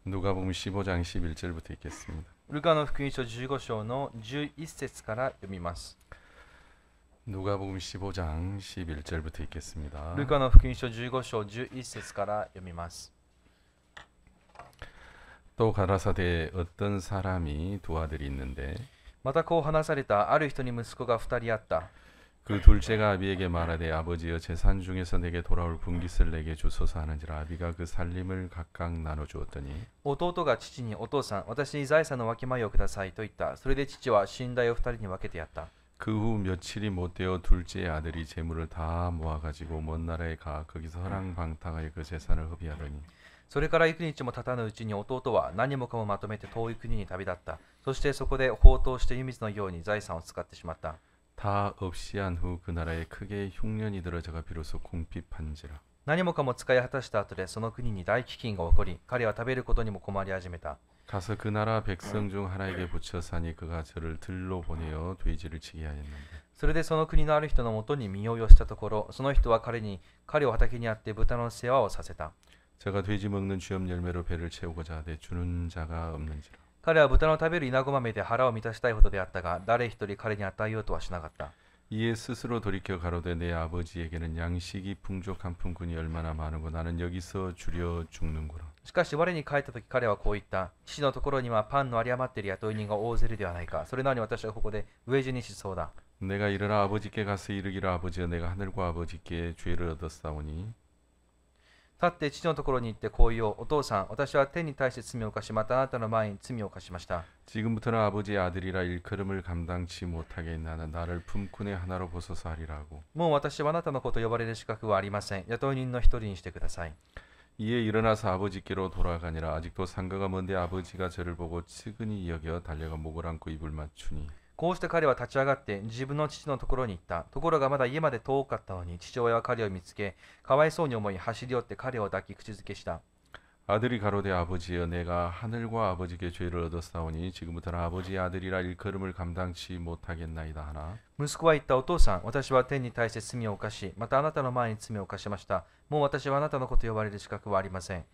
누가복음 15장 11절부터 읽겠습니다. ルカの福音書15章の11節から読みます。 누가복음 15장 11절부터 읽겠습니다. ルカの福音書15章11節から読みます。 또 가라사대 어떤 사람이 두 아들이 있는데 またこう話された。ある人に息子が2人あった。 그 둘째가 아비에게 말하되 아버지여 재산 중에서 내게 돌아올 분깃을 내게 주소서 하는지라 아비가 그 살림을 각각 나눠 주었더니 弟が父に、お父さん、私に財産の分け前をくださいと言った。それで父は死んだよ2人に分けてやった。 그 후 며칠이 못되어 둘째 아들이 재물을 다 모아가지고 먼 나라에 가 거기서 허랑방탕하여 그 재산을 허비하더니 それから幾日も経たぬうちに弟は何もかもまとめて遠い国に旅立った。そしてそこで放蕩して湯水のように財産を使ってしまった。 다 없이 한 후 그 나라에 크게 흉년이 들어 저가 비로소 궁핍한지라 何もかも使い果たした後でその国に大飢饉が起こり、彼は食べることにも困り始めた。 가서 그 나라 백성 중 하나에게 붙여 사니 그가 저를 들로 보내어 돼지를 치게 하였는데 それでその国のある人のもとに身を寄せたところ、その人は彼を畑にあって豚の世話をさせた。 저가 돼지 먹는 쥐업 열매로 배를 채우고자 하되 주는 자가 없는지라 彼は豚の食べる稲子豆で腹を満たしたいほどであったが、誰一人彼に与えようとはしなかった。 이에 스스로 돌이켜 가로되 내 아버지에게는 양식이 풍족한 품꾼이 얼마나 많은고 나는 여기서 주려 죽는구나 しかし我に帰った時彼はこう言った。父のところにはパンの有り余っている雇い人が大勢いるではないか。それなのに私はここで飢え死にしそうだ。 내가 일어나 아버지께 가서 이르기를 아버지여 내가 하늘과 아버지께 죄를 얻었사오니 立って父のところに行ってこう言おう。お父さん、私は天に対して罪を犯し、またあなたの前に罪を犯しました。 지금부터는 아버지의 아들이라 일컬음을 감당치 못하게 나를 품꾼의 하나로 보소서 하리라 하고 もう私はあなたの子と呼ばれる資格はありません。雇い人の一人にしてください。 이에 일어나서 아버지께로 돌아가니라 아직도 상가가 먼데 아버지가 저를 보고 측은히 여겨 달려가 목을 안고 입을 맞추니 こうして彼は立ち上がって自分の父のところに行った。ところがまだ家まで遠かったのに父親は彼を見つけ、かわいそうに思い走り寄って彼を抱き口づけした。 아들이 가로되 아버지여 내가 하늘과 아버지께 죄를 얻었사오니 지금부터는 아버지의 아들이라 일컬음을 감당치 못하겠나이다 하나 息子は言った。お父さん、私は天に対して罪を犯し、またあなたの前に罪を犯しました。もう私はあなたの子と呼ばれる資格はありません。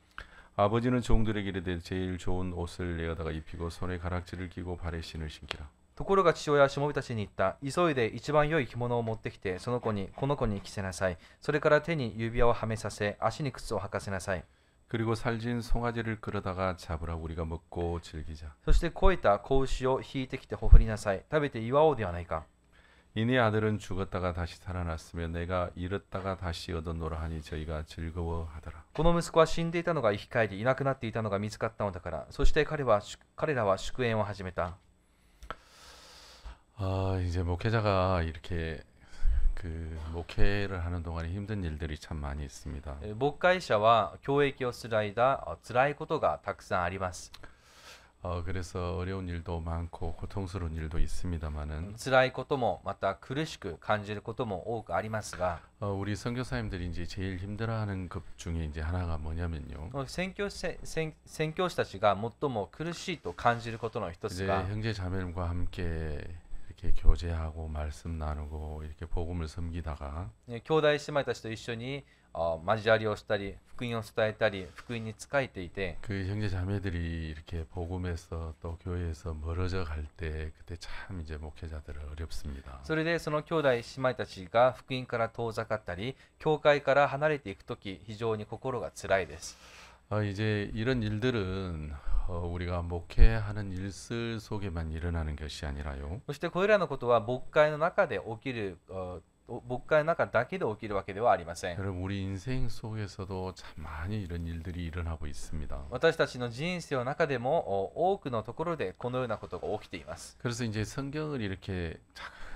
아버지는 종들에게 이르되 제일 좋은 옷을 내어다가 입히고 손에 가락지를 끼고 발에 신을 신기라 ところが父親はしもべたちに言った。急いで一番良い着物を持ってきて、この子に着せなさい。それから手に指輪をはめさせ、足に靴を履かせなさい。 그리고 살진 송아지를 끌어다가 잡으라 우리가 먹고 즐기자 そして肥えた子牛を引いてきてほふりなさい。食べて祝おうではないか。 이내 아들은 죽었다가 다시 살아났으며 내가 잃었다가 다시 얻었노라 하니 저희가 즐거워하더라 この息子は死んでいたのが生き返り、いなくなっていたのが見つかったのだから。そして彼らは祝宴を始めた。 이제 목회자가 이렇게 목회를 하는 동안에 힘든 일들이 참 많이 있습니다. 牧会者は教益をする間、辛いことがたくさんあります。 그래서 어려운 일도 많고 고통스러운 일도 있습니다만은 辛いこともまた苦しく感じることも多くありますが、 우리 선교사님들이 이제 제일 힘들어하는 것 중에 이제 하나가 뭐냐면요. 宣教師たちが最も苦しいと感じることの一つ 이제 が、 형제 자매들과 함께 이렇게 교제하고 말씀 나누고 이렇게 복음을 섬기다가 兄弟姉妹たちと一緒に交わりをしたり、福音を伝えたり、福音に仕えていて、 그 형제 자매들이 이렇게 복음에서 또 교회에서 멀어져 갈 때 그때 참 이제 목회자들은 어렵습니다. それでその兄弟姉妹たちが福音から遠ざかったり、教会から離れていくとき、非常に心が辛いです。 이제 이런 일들은 우리가 목회하는 일들 속에만 일어나는 것이 아니라요. そしてこれらのことは牧会の中で起きる、牧会の中だけで起きるわけではありません。 여러분 우리 인생 속에서도 참 많이 이런 일들이 일어나고 있습니다. 私たちの人生の中でも多くのところでこのようなことが起きています。 그래서 이제 성경을 이렇게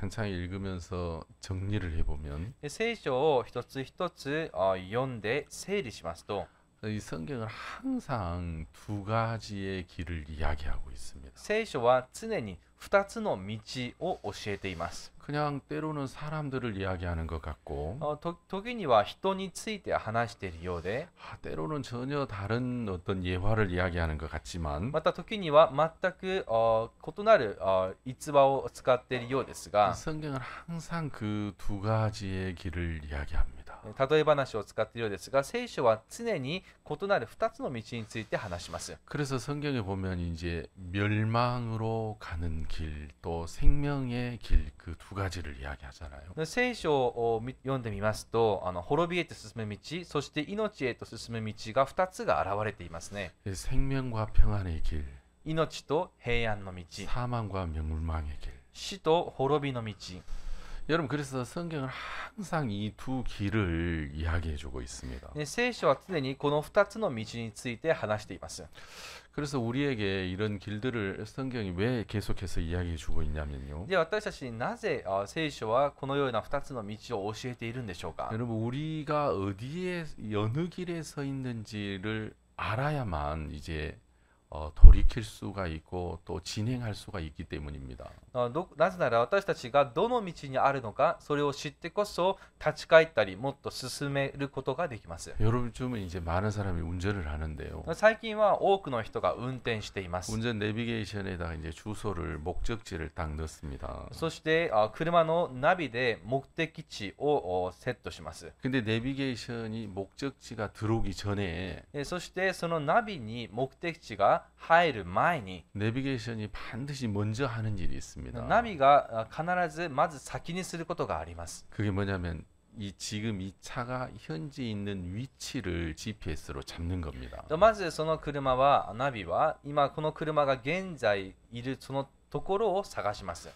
차근차근 읽으면서 정리를 해보면 聖書を一つ一つ読んで整理しますと、 이 성경은 항상 두 가지의 길을 이야기하고 있습니다. 聖書は常に2つの道を教えています。 그냥 때로는 사람들을 이야기하는 것 같고 時には人について話しているようで、 때로는 전혀 다른 어떤 예화를 이야기하는 것 같지만 また時には全く異なる逸話を使っているようですが、 성경은 항상 그 두 가지의 길을 이야기합니다. 例え話を使っているようですが、聖書は常に異なる2つの道について話します。 그래서 성경에 보면 이제 멸망으로 가는 길, 또 생명의 길, 그 두 가지를 이야기하잖아요. 聖書を読んでみますと、滅びへと進む道、そして命へと進む道が2つが現れていますね。 생명과 평안의 길, 命と平安の道、 사망과 멸망의 길. 死と滅びの道。 여러분, 그래서 성경은 항상 이 두 길을 이야기해주고 있습니다. 聖書は常にこの2つの道について話しています。 그래서 우리에게 이런 길들을 성경이 왜 계속해서 이야기해주고 있냐면요. で、私たちになぜ聖書はこのような2つの道を教えているんでしょうか。 여러분, 우리가 어디에 어느 길에 서 있는지를 알아야만 이제 돌이킬 수가 있고 또 진행할 수가 있기 때문입니다. なぜなら私たちがどの道にあるのか、それを知ってこそ立ち返ったりもっと進めることができます。 요즘은 이제 많은 사람이 운전을 하는데요. 最近は多くの人が運転しています。 운전 내비게이션에다가 이제 주소를 목적지를 딱 넣습니다. そして車のナビで目的地をセットします。 근데 내비게이션이 목적지가 들어오기 전에 そしてそのナビに目的地が入る前に 내비게이션이 반드시 먼저 하는 일이 있습니다. ナビが必ずまず先にすることがあります。 그게 뭐냐면 지금 이 차가 현재 있는 위치를 GPS로 잡는 겁니다. まずその車はナビは今この車が現在いるそのところを探します。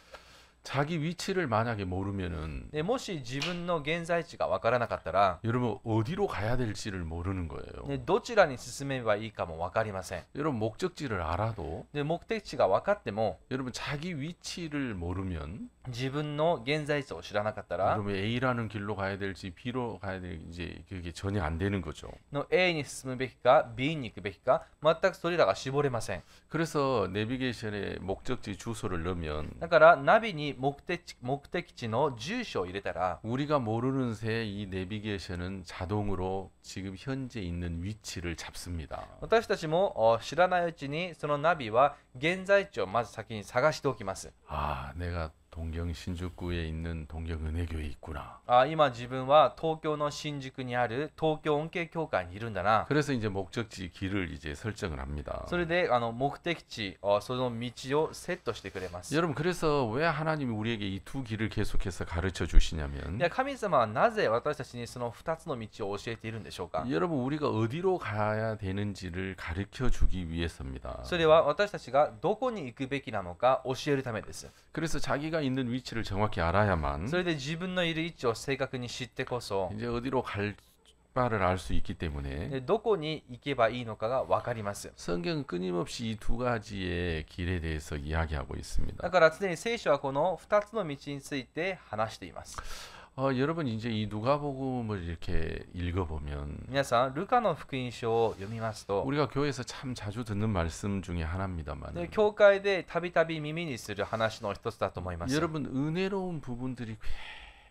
자기 위치를 만약에 모르면은 でもし自分の現在地が分からなかったら、 여러분 어디로 가야 될지를 모르는 거예요. どちらに進めばいいかも分かりません。 여러분 목적지를 알아도 で目的地が分かっても 여러분 자기 위치를 모르면 自分の現在地を知らなかったら 여러분 A라는 길로 가야 될지 B로 가야 될지 이제 그게 전혀 안 되는 거죠. の A に進むべきか B に行くべきか全くそれらが絞れません。 그래서 내비게이션에 목적지 주소를 넣으면 だからナビに目的地の住所を入れたら 우리가 모르는 새 이 내비게이션은 자동으로 지금 현재 있는 위치를 잡습니다. 私たちも知らないうちにそのナビは現在地をまず先に探しておきます。 아, 내가 동경 신주구에 있는 동경은혜교회에 있구나. 今自分は東京の新宿にある東京恩恵協会にいるんだな。 그래서 이제 목적지 길을 이제 설정을 합니다. それで目的地その道をセットしてくれます。 여러분, 그래서 왜 하나님이 우리에게 이 두 길을 계속해서 가르쳐 주시냐면 で神様はなぜ私たちにその2つの道を教えているんでしょうか。 여러분, 우리가 어디로 가야 되는지를 가르쳐 주기 위해서입니다. それは私たちがどこに行くべきなのか教えるためです。 그래서 자기가 있는 위치를 정확히 알아야만 それで自分のいる位置を正確に知ってこそ 이제 어디로 갈 바를 알 수 있기 때문에 どこに行けばいいのかが分かります。 성경은 끊임없이 이 두 가지의 길에 대해서 이야기하고 있습니다. だから常に聖書はこの2つの道について話しています。 여러분, 이제 이 누가복음을 이렇게 읽어보면 皆さん、ルカの福音書を読みますと、 우리가 교회에서 참 자주 듣는 말씀 중에 하나입니다만 で教会でたびたび耳にする話の一つだと思います。 여러분, 은혜로운 부분들이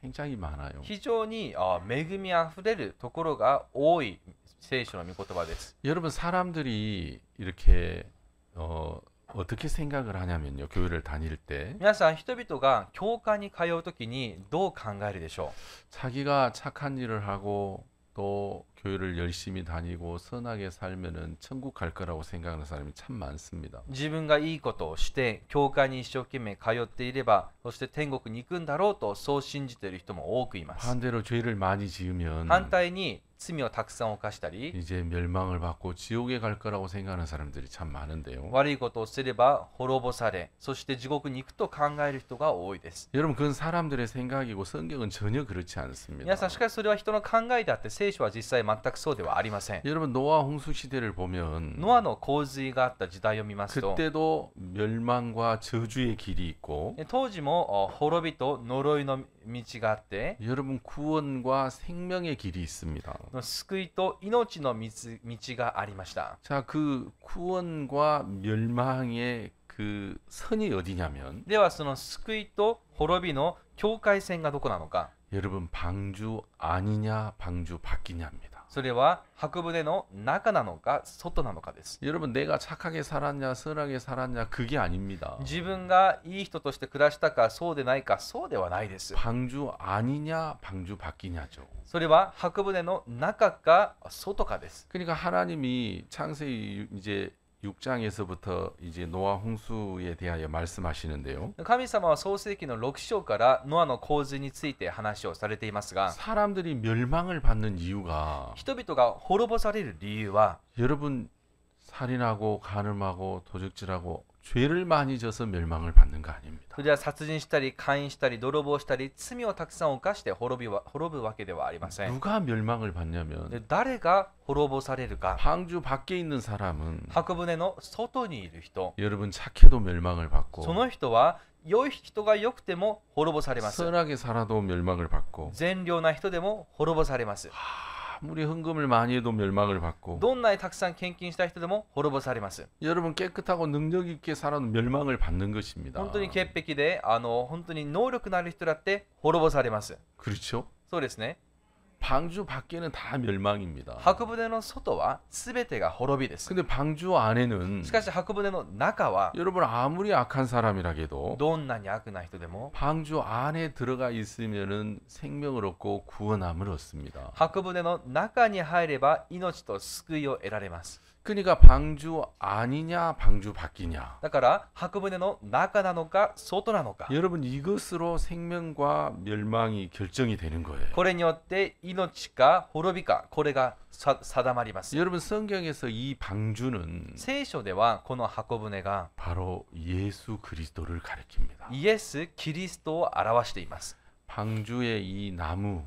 굉장히 많아요. 非常に恵みあふれるところが多い聖書の御言葉です。 여러분, 사람들이 이렇게 어떻게 생각을 하냐면요. 교회를 다닐 때 皆さん、人々が教会に通うときにどう考えるでしょ 자기가 착한 일을 하고 또 교회를 열심히 다니고 선하게 살면은 천국 갈 거라고 생각하는 사람이 참 많습니다. う。自分がいいことをして教会に一生懸命通っていれば、そして天国に行くんだろうとそう信じている人も多くいます。 반대로 죄를 많이 지으면 反対に罪をたくさん犯したり、 이제 멸망을 받고 지옥에 갈 거라고 생각하는 사람들이 참 많은데요. 悪いことをすれば滅ぼされ、そして地獄に行くと考える人が多いです。 여러분, 그건 사람들의 생각이고 성경은 전혀 그렇지 않습니다. 皆さん、しかしそれは人の考えであって、聖書は実際全くそうではありません。 여러분, 노아 홍수 시대를 보면 ノアの洪水があった時代を見ますと、 그때도 멸망과 저주의 길이 있고 当時も滅びと呪いの道があって、 여러분, 구원과 생명의 길이 있습니다. 救いと命の道がありました。 자, 그 구원과 멸망의 그 선이 어디냐면 ではその救いと滅びの境界線がどこなのか。 여러분, 방주 아니냐 방주 바뀌냐입니다. それは箱舟の中なのか外なのかです。 여러분 내가 착하게 살았냐 선하게 살았냐 그게 아닙니다. 自分がいい人として暮らしたかそうでないかそうではないです。 방주 아니냐 방주 밖이냐죠. それは箱舟の中か外かです。 그러니까 하나님이 창세기 이제 6장에서부터 이제 노아 홍수에 대하여 말씀하시는데요. 神様は創世記の6章からノアの洪水について話をされていますが、 사람들이 멸망을 받는 이유가 人々が滅ぼされる理由は 여러분 살인하고 간음하고 도적질하고 죄를 많이 져서 멸망을 받는 거 아닙니다. それは殺人したり姦淫したり泥棒したり罪をたくさん犯して滅ぶわけではありません。 누가 멸망을 받냐면 で誰が滅ぼされるか、 방주 밖에 있는 사람은 箱舟の外にいる人、 여러분 착해도 멸망을 받고 その人は良い人が良くても滅ぼされます。 선하게 살아도 멸망을 받고 善良な人でも滅ぼされます。 아무리 헌금을 많이 해도 멸망을 받고 どんなにたくさん献金した人でも滅ぼされます。 여러분 깨끗하고 능력 있게 살아도 멸망을 받는 것입니다. 本当に潔癖で本当に能力のある人だって滅ぼされます。 그렇죠? そうですね。 방주 밖에는 다 멸망입니다. 箱舟の外は全てが滅びです。 근데 방주 안에는 しかし箱舟の中は 여러분 아무리 악한 사람이라 해도 どんなに悪な人でも 방주 안에 들어가 있으면은 생명을 얻고 구원함을 얻습니다. 箱舟の中に入れば命と救いを得られます。 그러니까 방주 아니냐 방주 밖이냐. だから箱舟の中なのか外なのか、 여러분 이것으로 생명과 멸망이 결정이 되는 거예요. これによって命か滅びかこれが定まります。 여러분 성경에서 이 방주는 聖書ではこの箱舟が 바로 예수 그리스도를 가리킵니다. イエス・キリストを表しています。 방주의 이 나무,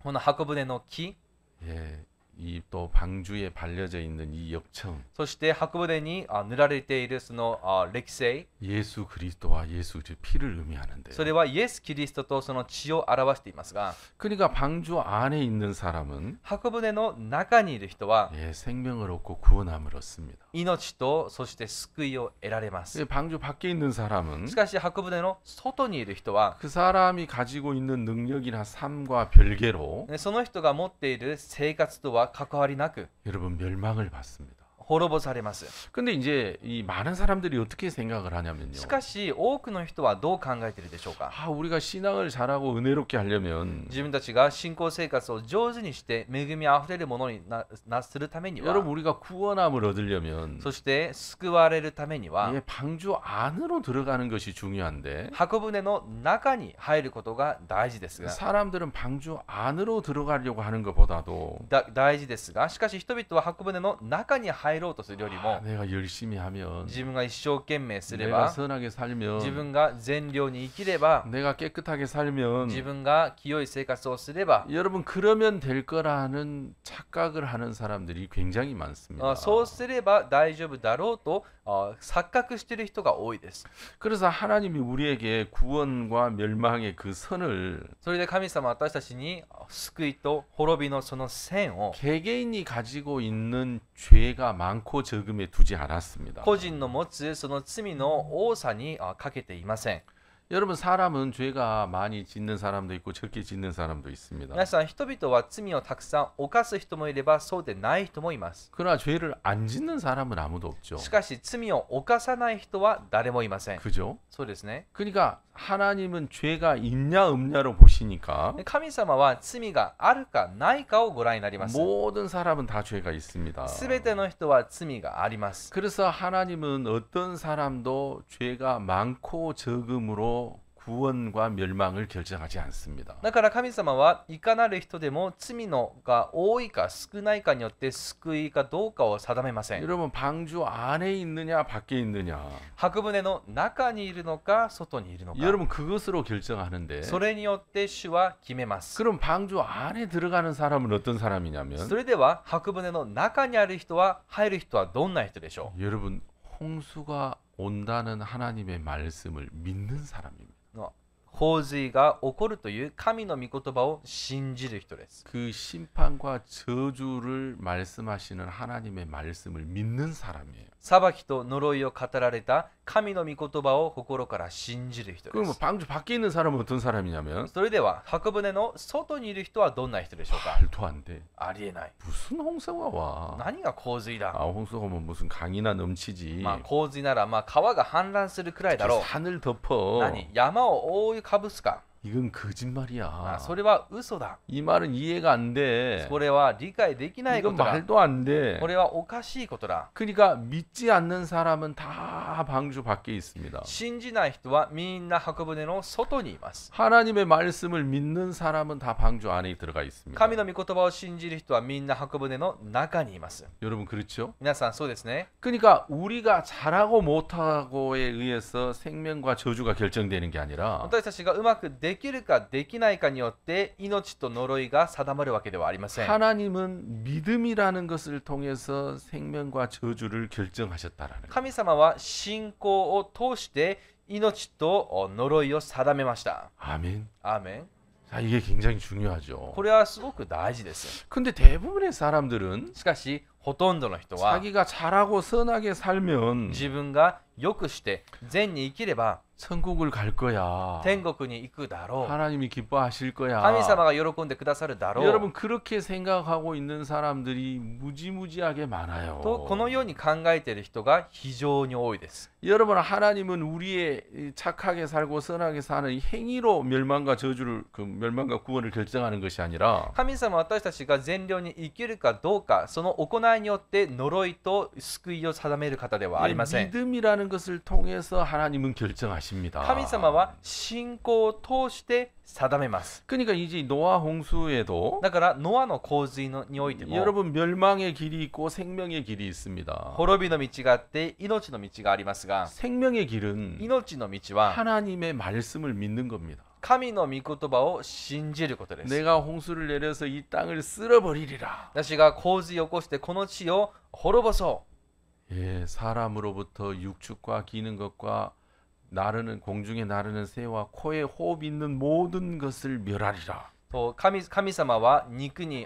この箱舟の木、 예, 이 또 방주에 발려져 있는 이 역청, そして箱舟に塗られているその歴星、 예수 그리스도와 예수 그리스도의 피를 의미하는데. それはイエス・キリストとその血を表していますが、 그러니까 방주 안에 있는 사람은 箱舟の中にいる人は 예, 생명을 얻고 구원함을 얻습니다. 命とそして救いを得られます。 예, 방주 밖에 있는 사람은 しかし箱舟の外にいる人は 그 사람이 가지고 있는 능력이나 삶과 별개로 その人が持っている生活とは関わりなく 여러분 멸망을 받습니다. 滅ぼされます。 근데 이제 이 많은 사람들이 어떻게 생각을 하냐면요. しかし多くの人はどう考えているでしょうか。 우리가 신앙을 잘하고 은혜롭게 하려면 自分たちが信仰生活を上手にして恵みあふれるものにするためには、 여러분 우리가 구원함을 얻으려면 そして救われるためには 예, 방주 안으로 들어가는 것이 중요한데 箱舟の中に入ることが大事ですが、 사람들은 방주 안으로 들어가려고 하는 것보다도 大事ですが、しかし人々は箱舟の中に入ろうとするよりも 내가 열심히 하면 自分が一生懸命すれ 내가 ば、 선하게 自 살면 分が善良に生きれば、 내가 깨끗하게 살면 自分が清い生活をすれば、 여러분 그러면 될 거라는 착각을 하는 사람들이 굉장히 많습니다. そうすれば大丈夫だろうと錯覚している人が多いです。 그래서 하나님이 우리에게 구원과 멸망의 그 선을 それで神様は私たちに救いと滅びのその線を 개개인이 가지고 있는 죄가 많고 적음에 두지 않았습니다. 個人の持つその罪の多さにかけていません。 여러분 사람은 죄가 많이 짓는 사람도 있고 적게 짓는 사람도 있습니다. 皆さん、人々は罪をたくさん犯す人もいればそうでない人もいます。 그러나 죄를 안 짓는 사람은 아무도 없죠. しかし罪を犯さない人は誰もいません。 그죠? そうですね。 그러니까 하나님은 죄가 있냐 없냐로 보시니까 神様は罪があるかないかをご覧になります。 모든 사람은 다 죄가 있습니다. すべての人は罪があります。 그래서 하나님은 어떤 사람도 죄가 많고 적음으로 구원과 멸망을 결정하지 않습니다. だから神様はいかなる人でも罪のが多いか少ないかによって救いかどうかを定めません。 여러분 방주 안에 있느냐 밖에 있느냐 箱舟の中にいるのか外にいるのか、 여러분 그것으로 결정하는데 それによって主は決めます。 그럼 방주 안에 들어가는 사람은 어떤 사람이냐면 それでは箱舟の中にある人は入る人はどんな人でしょ 여러분 홍수가 온다는 하나님의 말씀을 믿는 사람입니다. う。洪水が起こるという神の御言葉を信じる人です。 그 심판과 저주를 말씀하시는 하나님의 말씀을 믿는 사람이에요. 裁きと呪いを語られた神の御言葉を心から信じる人で 그럼 뭐 す。 방주 밖에 있는 사람은 어떤 사람이냐면 それでは箱舟の外にいる人はどんな人でしょうか？ 말도 안 돼. ありえない。 무슨 홍수가 와? 何が洪水だ？ 아, 홍수가 뭐 무슨 강이나 넘치지. まあ洪水なら川が氾濫するくらいだろう。 산을 덮어. 何？山を覆いかぶすか？ 이건 거짓말이야. それは嘘だ。 이 말은 이해가 안 돼. それは理解できないこ 이건 とだ。 말도 안 돼. これはおかしいことだ。 그러니까 믿지 않는 사람은 다 방주 밖에 있습니다. 信じない人はみんな箱舟の外にいます。 하나님의 말씀을 믿는 사람은 다 방주 안에 들어가 있습니다. 神の御言葉を信じる人はみんな箱舟の中にいます。 여러분 그렇죠? 皆さんそうですね。 그러니까 우리가 잘하고 못하고에 의해서 생명과 저주가 결정되는 게 아니라 私たちがうまくできるかできないかによって命と呪いが定まるわけではありません。 하나님은 믿음이라는 것을 통해서 생명과 저주를 결정하셨다라는 거예요. 神様は信仰を通して命と呪いを定めました。 아멘. アーメン。 자, 이게 굉장히 중요하죠. これはすごく大事です。 근데 대부분의 사람들은 しかしほとんどの人は 자기가 잘하고 선하게 살면 自分がよくして善に生きれば 천국을 갈 거야. 天国に行くだろう。 하나님이 기뻐하실 거야. 神様が喜んでくださるだろう。 여러분 그렇게 생각하고 있는 사람들이 무지무지하게 많아요. とこのように考えている人が非常に多いです。 여러분 하나님은 우리의 착하게 살고 선하게 사는 이 행위로 멸망과 저주를 멸망과 구원을 결정하는 것이 아니라 神様は私たちが善良に生きるかどうか、その行いによって呪いと救いを定める方ではありません。 믿음이라는 것을 통해서 하나님은 결정하십니다. 神様は信仰を通して定めます。 그러니까 이제 노아 홍수에도 だからノアの洪水においても 여러분 멸망의 길이 있고 생명의 길이 있습니다. 滅びの道があって命の道がありますが、 생명의 길은 命の道は 하나님의 말씀을 믿는 겁니다. 神の御言葉を信じることです。 내가 홍수를 내려서 이 땅을 쓸어버리리라. 私が洪水を起こしてこの地を滅ぼそ 예, 사람으로부터 육축과 기는 것과 나르는 공중에 나르는 새와 코에 호흡 있는 모든 것을 멸하리라. うと神様は陸に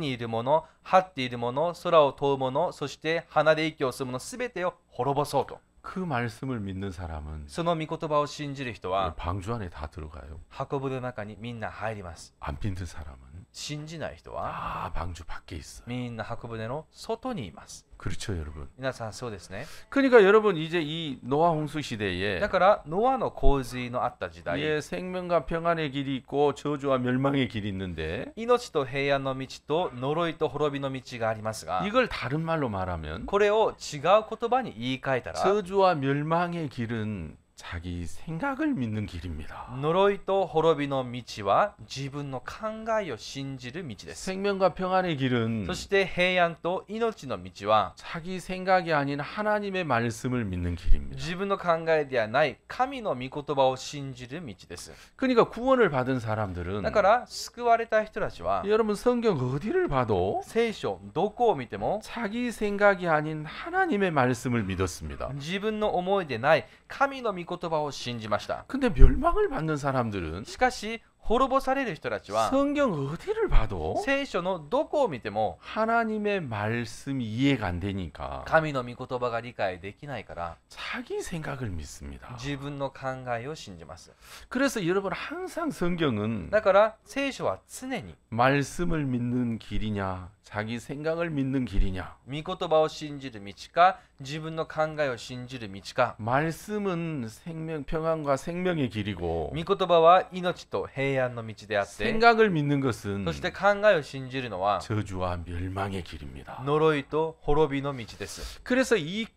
いるもの、張っているもの、空を飛ぶもの、そして鼻で息を吸うものすべてを滅ぼそうと。 그 말씀을 믿는 사람은 その御言葉を信じる人は 방주 안에 다 들어가요. 箱舟の中にみんな入ります。 안 믿는 사람은 信じない人は 다 방주 밖에 있어. みんな箱舟の外にいます。 그렇죠, 여러분. 皆さんそうですね。 그러니까 여러분 이제 이 노아 홍수 시대에 だからノアの洪水のあった時代、 예, 생명과 평안의 길이 있고 저주와 멸망의 길이 있는데 命と平安の道と呪いと滅びの道がありますが、 이걸 다른 말로 말하면 これを違う言葉に言い換えたら 저주와 멸망의 길은 자기 생각을 믿는 길입니다. 呪いと滅びの道は自分の考えを信じる道です。 생명과 평안의 길은 そして平安と命の道は 자기 생각이 아닌 하나님의 말씀을 믿는 길입니다. 自分の考えではない神の御言葉を信じる道です。 그러니까 구원을 받은 사람들은 だから救われた人たちは 여러분 성경 어디를 봐도 聖書どこを見ても 자기 생각이 아닌 하나님의 말씀을 믿었습니다. 自分の思いでない神の御言葉を信じました。 근데 멸망을 받는 사람들은 しかし滅ぼされる人たちは 성경 어디를 봐도 聖書のどこを見ても 하나님의 말씀이 이해가 안 되니까 神の御言葉が理解できないから 자기 생각을 믿습니다. 自分の考えを信じます。 그래서 여러분 항상 성경은 だから聖書は常に 말씀을 믿는 길이냐 자기 생각을 믿는 길이냐 御言葉を信じる道か自分の考えを信じる道か。 말씀은 생명 평안과 생명의 길이고 御言葉は命と平安の道であって、 생각을 믿는 것은 そして考えを信じるのは 저주와 멸망의 길입니다. 呪いと滅びの道です。 그래서 이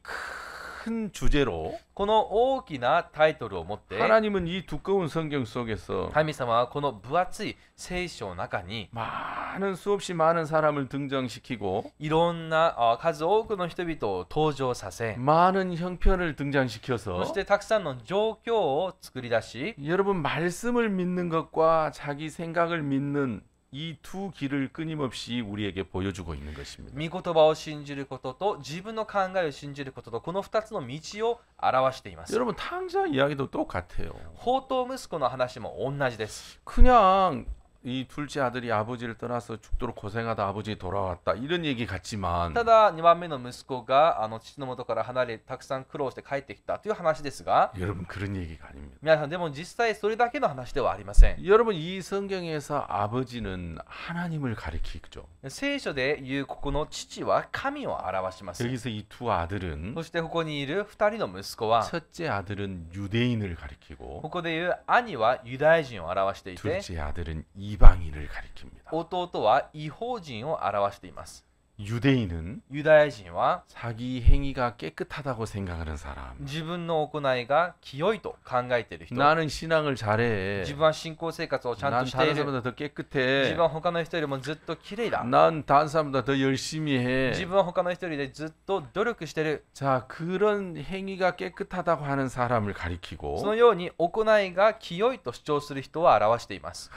큰 주제로 この大きなタイトルを持って 하나님은 이 두꺼운 성경 속에서 神様はこの分厚い聖書の中に 많은 수없이 많은 사람을 등장시키고 いろんな数多くの人々を登場させ、 많은 형편을 そ 등장시켜서 してたくさんの状況を作り出し、 여러분 말씀을 믿는 것과 자기 생각을 믿는 이 두 길을 끊임없이 우리에게 보여주고 있는 것입니다. 御言葉を信じることと自分の考えを信じることとこの2つの道を表しています。 여러분 탕자 이야기도 똑같아요. 放蕩息子の話も同じです。 그냥 이 둘째 아들이 아버지를 떠나서 죽도록 고생하다 아버지 돌아왔다 이런 얘기 같지만 ただ2番目の息子が父の元から離れたくさん苦労して帰ってきたという話ですが 여러분 그런 얘기가 아닙니다. 皆さんでも実際それだけの話ではありません 여러분 이 성경에서 아버지는 하나님을 가리키죠. 聖書で言うここの父は神を表します 여기서 이 두 아들은 そしてここにいる2人の息子は 첫째 아들은 유대인을 가리키고 ここで言う兄はユダヤ人を表していて 둘째 아들은 이방인을 가리킵니다. 弟は異邦人を表しています 유대인은 ユダヤ人は 자기 행위가 깨끗하다고 생각하는 사람. 自分の行いが清いと考えている人 나는 신앙을 잘해. 自分は信仰生活をちゃん 난 として 다른 いる 사람보다 더 自 깨끗해. 分は他の人よりもずっと綺麗だ 난 다른 사람보다 더 열심히 해. 自分は他の人よりでずっと努力してる 자, 그런 행위가 깨끗하다고 하는 사람을 その 가리키고 ように行いが清いと主張する人を表しています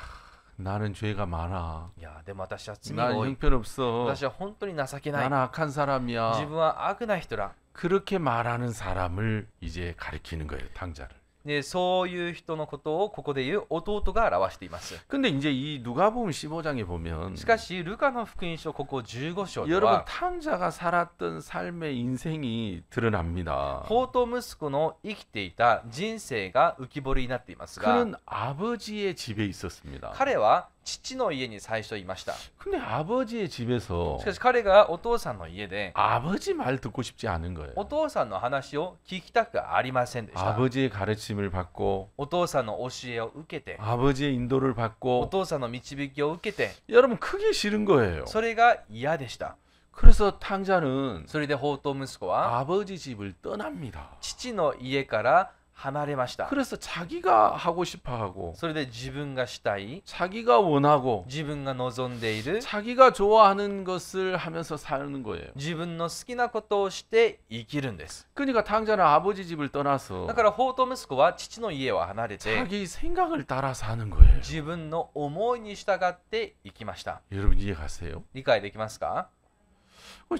나는 죄가 많아. いやでも私は罪が 난 多い 형편없어. 私は本当に情けない 나는 악한 自 사람이야. 分は悪な人だ 그렇게 말하는 사람을 이제 가리키는 거예요, 탕자를. でそういう人のことをここで言う弟が表しています 근데 이제 이 누가복음 15장에 보면 しかしルカの福音書ここ15章で 여러분 は 탕자가 살았던 삶의 인생이 드러납니다. 放蕩息子の生きていた人生が浮き彫りになっていますが 그는 아버지의 집에 있었습니다. 彼は父の家に最初いました 근데 아버지의 집에서 しかし彼がお父さんの家で 아버지 말 듣고 싶지 않은 거예요. お父さんの話を聞きたくありませんでした 아버지의 가르침을 받고 お父さんの教えを受けて 아버지의 인도를 お 받고 父さんの導きを受けて 여러분 크게 싫은 거예요. それが嫌でした 그래서 탕자는 それで放蕩息子は 아버지 집을 떠납니다. 父の家から離れました 그래서 자기가 하고 싶어 하고 それで自分がしたい 자기가 원하고 自分が望んでいる 자기가 좋아하는 것을 하면서 사는 거예요. 自分の好きなことをして生きるんです 그러니까 탕자는 아버지 집을 떠나서 だから放蕩息子は父の家を離れて 자기 생각을 따라 사는 거예요. 自分の思いに従って生きました 여러분 이해 가세요? 理解できますか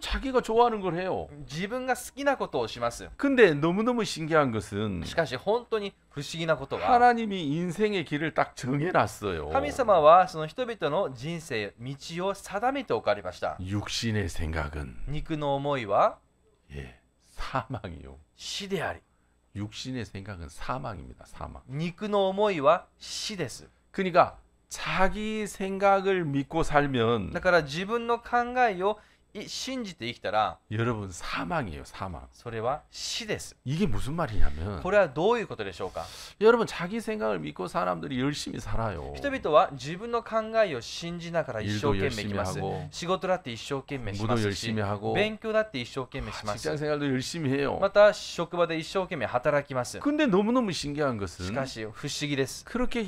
자기가 좋아하는 걸 해요. 自分が好きなことをします 근데 너무너무 신기한 것은 しかし本当に不思議なことは 하나님이 인생의 길을 딱 정해놨어요. 神様はその人々の人生道を定めておかれました 육신의 생각은 肉の思いは 예, 사망이요. 死であり 육신의 생각은 사망입니다. 사망. 肉の思いは死です 그러니까 자기 생각을 믿고 살면 だから自分の考えを信じて生きたら 여러분 사망이에요. 사망. それは死です 이게 무슨 말이냐면 これはどういうことでしょうか 여러분 자기 생각을 믿고 사람들이 열심히 살아요. 人々は自分の考えを信じながら一生 일도 懸命生きます 열심히 하고 仕事だって一生懸命し 공부도 ますし 열심히 하고 勉強だって一生懸命します 직장 생활도 열심히 해요. また職場で一生懸命働きます 근데 너무너무 신기한 し 것은 かし不思議です 그렇게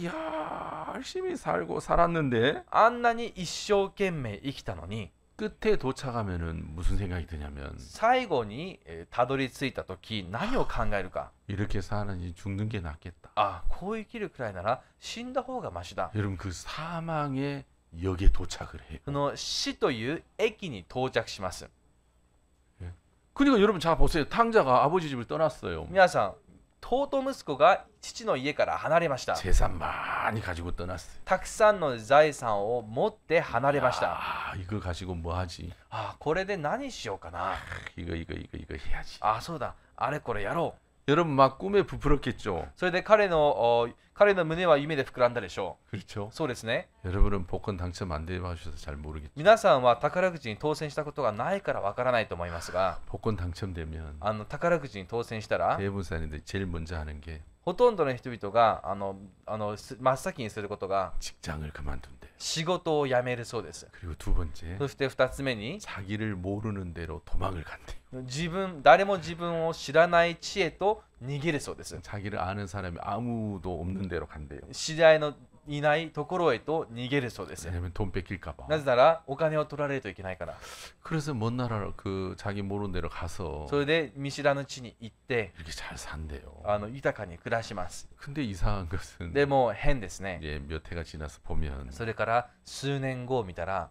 열심히 살고 살았는데 あんなに一生懸命生きたのに 끝에 도착하면은 무슨 생각이 드냐면 最後にたどり着いた時何を考えるか 이렇게 사느니 죽는 게 낫겠다. あこう生きるくらいなら死んだ方がマシだ 여러분 그 사망의 역에 도착을 해요. この死という駅に到着します 그러니까 여러분 자 보세요. 탕자가 아버지 집을 떠났어요. 皆さん弟息子が父の家から離れました 재산 많이 가지고 떠났어요. たくさんの財産を持って離れました 아, 이거 가지고 뭐 하지? あこれで何しようかな 이거 해야지. あそうだあれこれやろう 여러분 막 꿈에 부풀었겠죠. それで彼の胸は夢で膨らんだでしょ 그렇죠? うそうですね 여러분은 복권 당첨 안 돼봐주셔서 잘 모르겠죠. 皆さんは宝くじに当選したことがないからわからないと思いますが 복권 당첨되면 宝くじに当選したら 대부분 사람들이 제일 먼저 하는 게 ほとんどの人々が真っ先にすることが 직장을 그만둔대. 仕事を辞めるそうです 그리고 두 번째 そして2つ目に 자기를 모르는 대로 도망을 간대. 誰も自分を知らない地へと逃げるそうです 자기를 아는 사람이 아무도 없는 데로 간대요. 知り合いのいないところへと逃げるそうです 왜냐면 돈 뺏길까 봐. なぜならお金を取られるといけないから 그래서 먼 나라 그 자기 모르는 데로 가서 それで見知らぬ地に行って 이렇게 잘 산대요. 豊かに暮らします 근데 이상한 것은 でも変ですね 이제 몇 해가 지나서 보면 それから数年後を見たら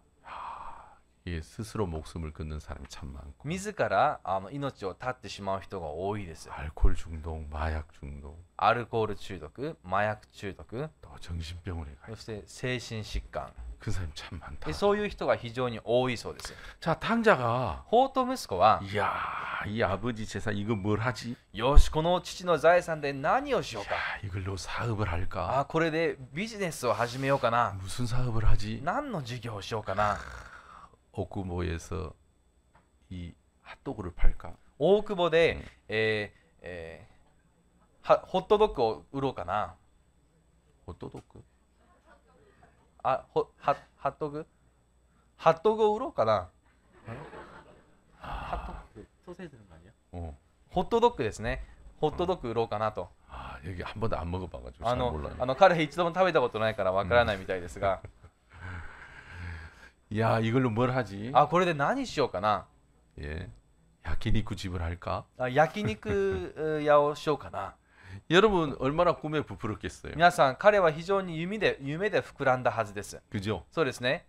예, 스스로 목숨을 끊는 사람이 참 많고 自ら命を絶ってしまう人が多いです。 알코올 중독, 마약 중독, アルコール中毒、麻薬中毒、 또 정신병원에 가 そして精神疾患。 그 사람이 참 많다. そういう人が非常に多いそうです。 자, 탕자가 法と息子は、 이야, 이 아버지 재산 이거 뭘 하지? よし、この父の財産で何をしようか。 야, 이걸로 사업을 할까? これでビジネスを始めようかな。 무슨 사업을 하지? 何の事業をしようかな。 옥구모에서 이 핫도그를 팔까? 大久保で、ホットドッグを売ろうかな。 호또도그? ハットグハットグを売ろうかな。 소세지 드는 거 아니야? 어. ホットドッグですね。ホットドッグ売ろうかなと。 아, 여기 한 번도 안 먹어봐가지고 잘 몰라요. 彼一度も食べたことないからわからないみたいですが、 야, 이걸로 뭘 하지? これで何しようかな。 예, 야키니쿠 집을 할까? 焼肉屋をしようかな。 여러분 얼마나 꿈에 부풀었겠어요. 皆さん、彼は非常に夢で膨らんだはずです。 그죠? そうですね。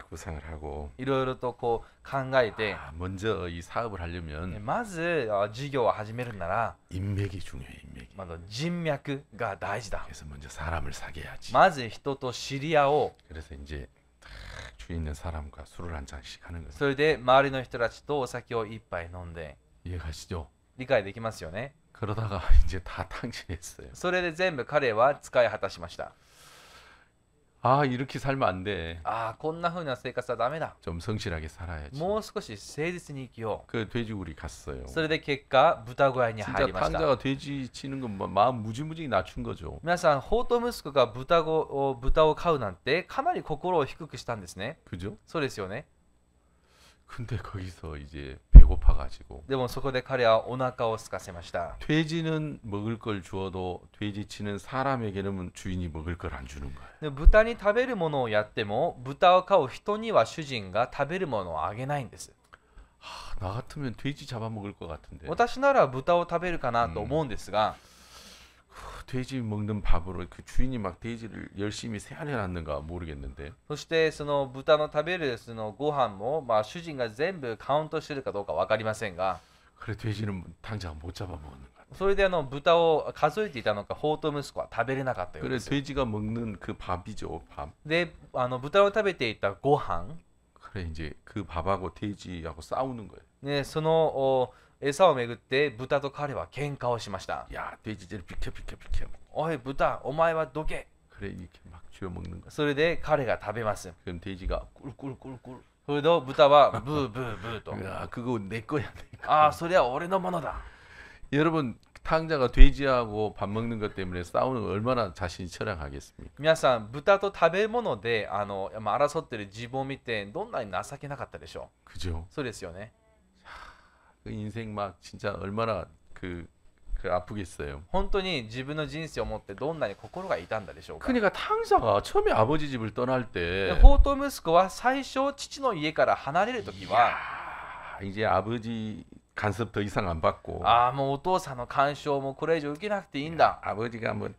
구상을 하고 いろいろとこう考えて、 먼저 이 사업을 하려면 まず事業を始めるなら、 인맥이 중요해, 인맥이. まず人脈が大事だ。 그래서 먼저 사람을 사귀어야지. まず人と知り合おう。 그래서 이제 딱 주위 있는 사람과 술을 한 잔씩 하는 거예요. それで周りの人たちとお酒を一杯飲んで、 이해가시죠? 理解できますよね。 그러다가 이제 다 탕진했어요. それで全部彼は使い果たしました。 아, 이렇게 살면 안 돼. こんな風な生活はダメだ。 좀 성실하게 살아야지. もう少し誠実に生きよ 그 돼지우리 갔어요. う。それで結果、豚小屋に入 진짜 りました。 탕자가 돼지 치는 건 마음 무지무지 낮춘 거죠. 皆さん、法と息子が豚を飼うなんてかなり心を低くしたんですね。 그죠? そうですよね。 근데 거기서 이제 배고파가지고 でもそこで彼はお腹を空かせました。 돼지는 먹을 걸 주어도 돼지 치는 사람에게는 주인이 먹을 걸 안 주는 거예요. で豚に食べるものをやっても、豚を飼う人には主人が食べるものをあげないんです。 나 같으면 돼지 잡아먹을 것 같은데 私なら豚を食べるかなと思うんですが、 돼지 먹는 밥으로 그 주인이 막 돼지를 열심히 세안해놨는가 모르겠는데 そしてその豚の食べるそのご飯も、主人が全部カウントしてるかどうか分かりませんが、 그래 돼지는 당장 못 잡아먹는 거야. それで豚を数えていたのか、法と息子は食べれなかったよう 그래 です。 돼지가 먹는 그 밥이죠, 밥. で、豚を食べていたご飯、 그래 이제 그 밥하고 돼지하고 싸우는 거예요. ね、その餌をめぐって豚と彼は喧嘩をしました。 야 돼지들 비켜 비켜 비켜. おい豚、お前はどけ。 그래 이렇게 막 쥐어 먹는 거야. それで彼が食べます。 그럼 돼지가 꿀꿀꿀꿀. それと豚はブーブーブーと。 야 그거 내 거야 내 거. それは俺のものだ。 여러분 탕자가 돼지하고 밥 먹는 것 때문에 싸우는 거 얼마나 자신이 처량하겠습니까? 皆さん、豚と食べ物で争っている自分を見てどんなに情けなかったでしょ 그죠? う。そうですよね。 그 인생 막 진짜 얼마나 그 아프겠어요. 本当に自分の人生を持ってどんなに心が痛んだでしょうか。 그러니까 탕자가 처음에 아버지 집을 떠날 때 法と息子は最初父の家から離れるときは、 이제 아버지 간섭 더 이상 안 받고 もうお父さんの干渉もこれ以上受けなくていいんだ。 아버지가 뭐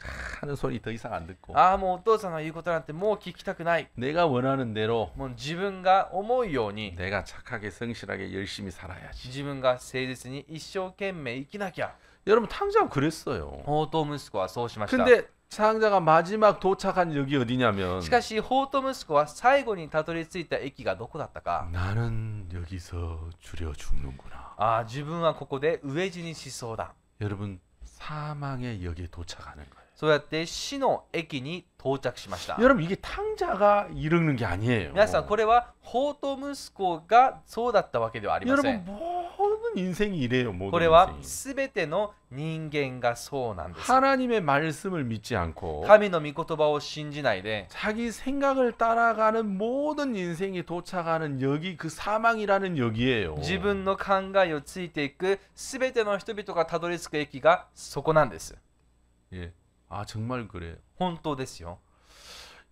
하는 소리 더 이상 안 듣고 もうお父さんの言うことなんてもう聞きたくない。 내가 원하는 대로 もう自分が思うように、 내가 착하게 성실하게 열심히 살아야지. 自分が誠実に一生懸命生きなきゃ。 여러분 탕자가 그랬어요. 法と息子はそうしました。 근데 탕자가 마지막 도착한 역이 어디냐면 しかし、法と息子は最後にたどり着いた駅がどこだったか。 나는 여기서 줄여 죽는구나. 自分はここで飢え死にしそうだ。 여러분 사망의 역에 도착하는 거예요. そうやって死の駅に到着しました。 여러분 이게 탕자가 이르는 게 아니에요. 皆さん、これは法と息子がそうだったわけではありませ 여러분 ん。 모든 인생이 이래요. こ 모든 れは 인생이. すべての人間がそうなんです。 하나님의 말씀을 믿지 않고 神の御言葉を信じないで、 자기 생각을 따라가는 모든 인생이 도착하는 역이 그 사망이라는 역이에요. 自分の考えをついていくすべての人々がたどり着く駅がそこなんです。 예. 아 정말 그래요. 本当ですよ。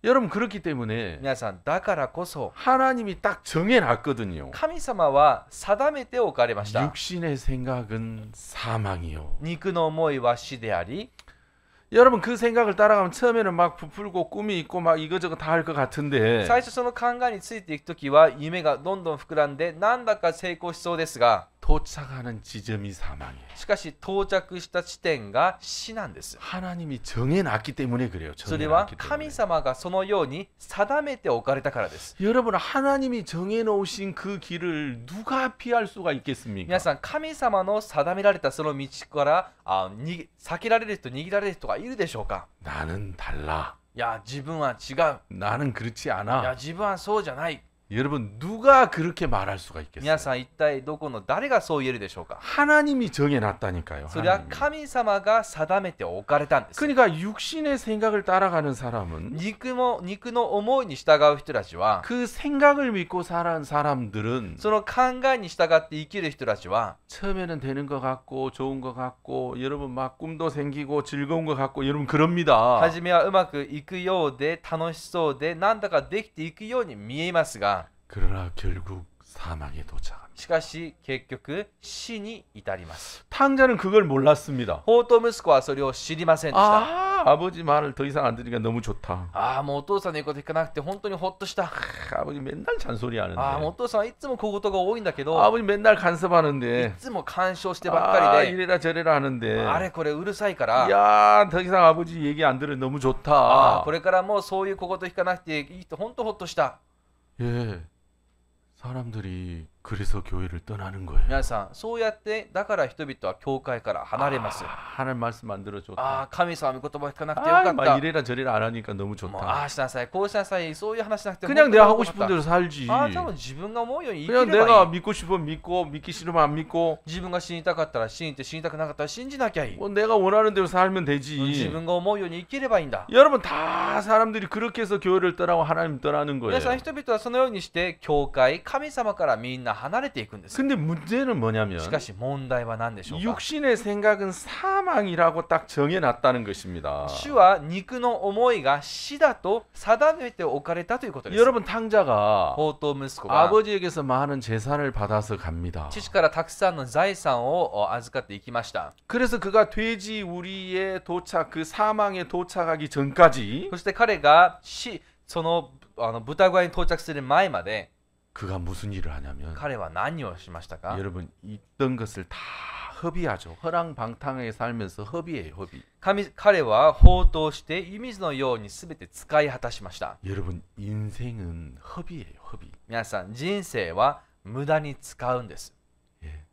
여러분 그렇기 때문에 皆さん、だからこそ 하나님이 딱 정해놨거든요. 神様は定めておかれました。 육신의 생각은 사망이요. 肉の思いは死であり、 여러분 그 생각을 따라가면 처음에는 막 부풀고 꿈이 있고 막 이거저거 다 할 것 같은데 最初その考えについていくときは夢がどんどん膨らんでなんだか成功しそうですが 도착하는 지점이 사망이에요. しかし到着した地点が死なんです。 하나님이 정해놨기 때문에 그래요. それは 정해놨기 神 때문에. 様がそのように定めておかれたからです。 여러분 하나님이 정해놓으신 그 길을 누가 피할 수가 있겠습니까? 皆さん神様の定められたその道から避けられる人逃げられる人がいるでしょうか。 나는 달라. いや自分は違う。 나는 그렇지 いや 않아. 自分はそうじゃない。 여러분 누가 그렇게 말할 수가 皆 있겠어요? さん一体どこの誰がそう言えるでしょうか。 하나님이 정해놨다니까요. それは 하나님이. 神様が定めておかれたんです。 그러니까 육신의 생각을 따라가는 사람은 肉の思いに従う人たちは 그 생각을 믿고 살아온 사람들은 その考えに従って生きる人たちは 처음에는 되는 것 같고 좋은 것 같고 여러분 막 꿈도 생기고 즐거운 것 같고 여러분 그럽니다. 初めはうまくいくようで楽しそうでなんだかできていくように見えますが 그러나 결국 사망에 도착합니다. しかし結局死に至ります。 탕자는 그걸 몰랐습니다. 法と息子はそれを知りませんでした。 아버지 말을 더 이상 안 들으니까 너무 좋다. もうお父さんの言うこと聞かなくて本当にほっとした。 아버지 맨날 잔소리하는데. もうお父さんはいつも小言が多いんだけど 아버지 맨날 い 간섭하는데. つも干渉してばっかりで 이래라 저래라 하는데. あれこれうるさいから 야, 더 이상 아버지 얘기 안 들으면 너무 좋다. これからもうそういう小言聞かなくていいと本当ほっとした。 예. 사람들이 그래서 교회를 떠나는 거예요. 皆さんそうやってだから人々は教会から離れます。 하나님 말씀 안 들어줬다. 神様の言葉聞かなくてよかっ 막 た。 이래라 저래라 안 하니까 너무 もう 좋다. しなさいこうしなさいそういう話しなくて 그냥 내가 本 하고 当に 싶은 よかっ 대로 살지. た多分自分が思うように生 그냥 きれば 내가 いい。 믿고 싶으면 믿고 믿기 싫으면 안 믿고 自分が死にたかったら信じて死にたくなかったら信じなきゃいい。 뭐 내가 원하는 대로 살면 自 되지. 分が思うように生きればいいんだ。 여러분 다 사람들이 그렇게 해서 교회를 떠나고 하나님 떠나는 皆さん 거예요. 人々はそのようにして教会神様からみんな離れていくんです。 근데 문제는 뭐냐면 しかし問題は何でしょうか。 육신의 생각은 사망이라고 딱 정해놨다는 것입니다. 主は肉の思いが死だと定めておかれたということです。 여러분 탕자가 法と息子が 아버지에게서 많은 재산을 받아서 갑니다. 父からたくさんの財産を預かっていきました。 그래서 그가 돼지 우리의 도착 그 사망에 도착하기 전까지 そして彼がその豚小屋に到着する前まで 그가 무슨 일을 하냐면 彼は何をしましたか。 여러분 있던 것을 다 허비하죠. 허랑방탕하게 살면서 허비예요, 허비. 彼は放蕩して湯水のように全て使い果たしました。 여러분 인생은 허비예요, 허비. 皆さん人生は無駄に使うんです。 예.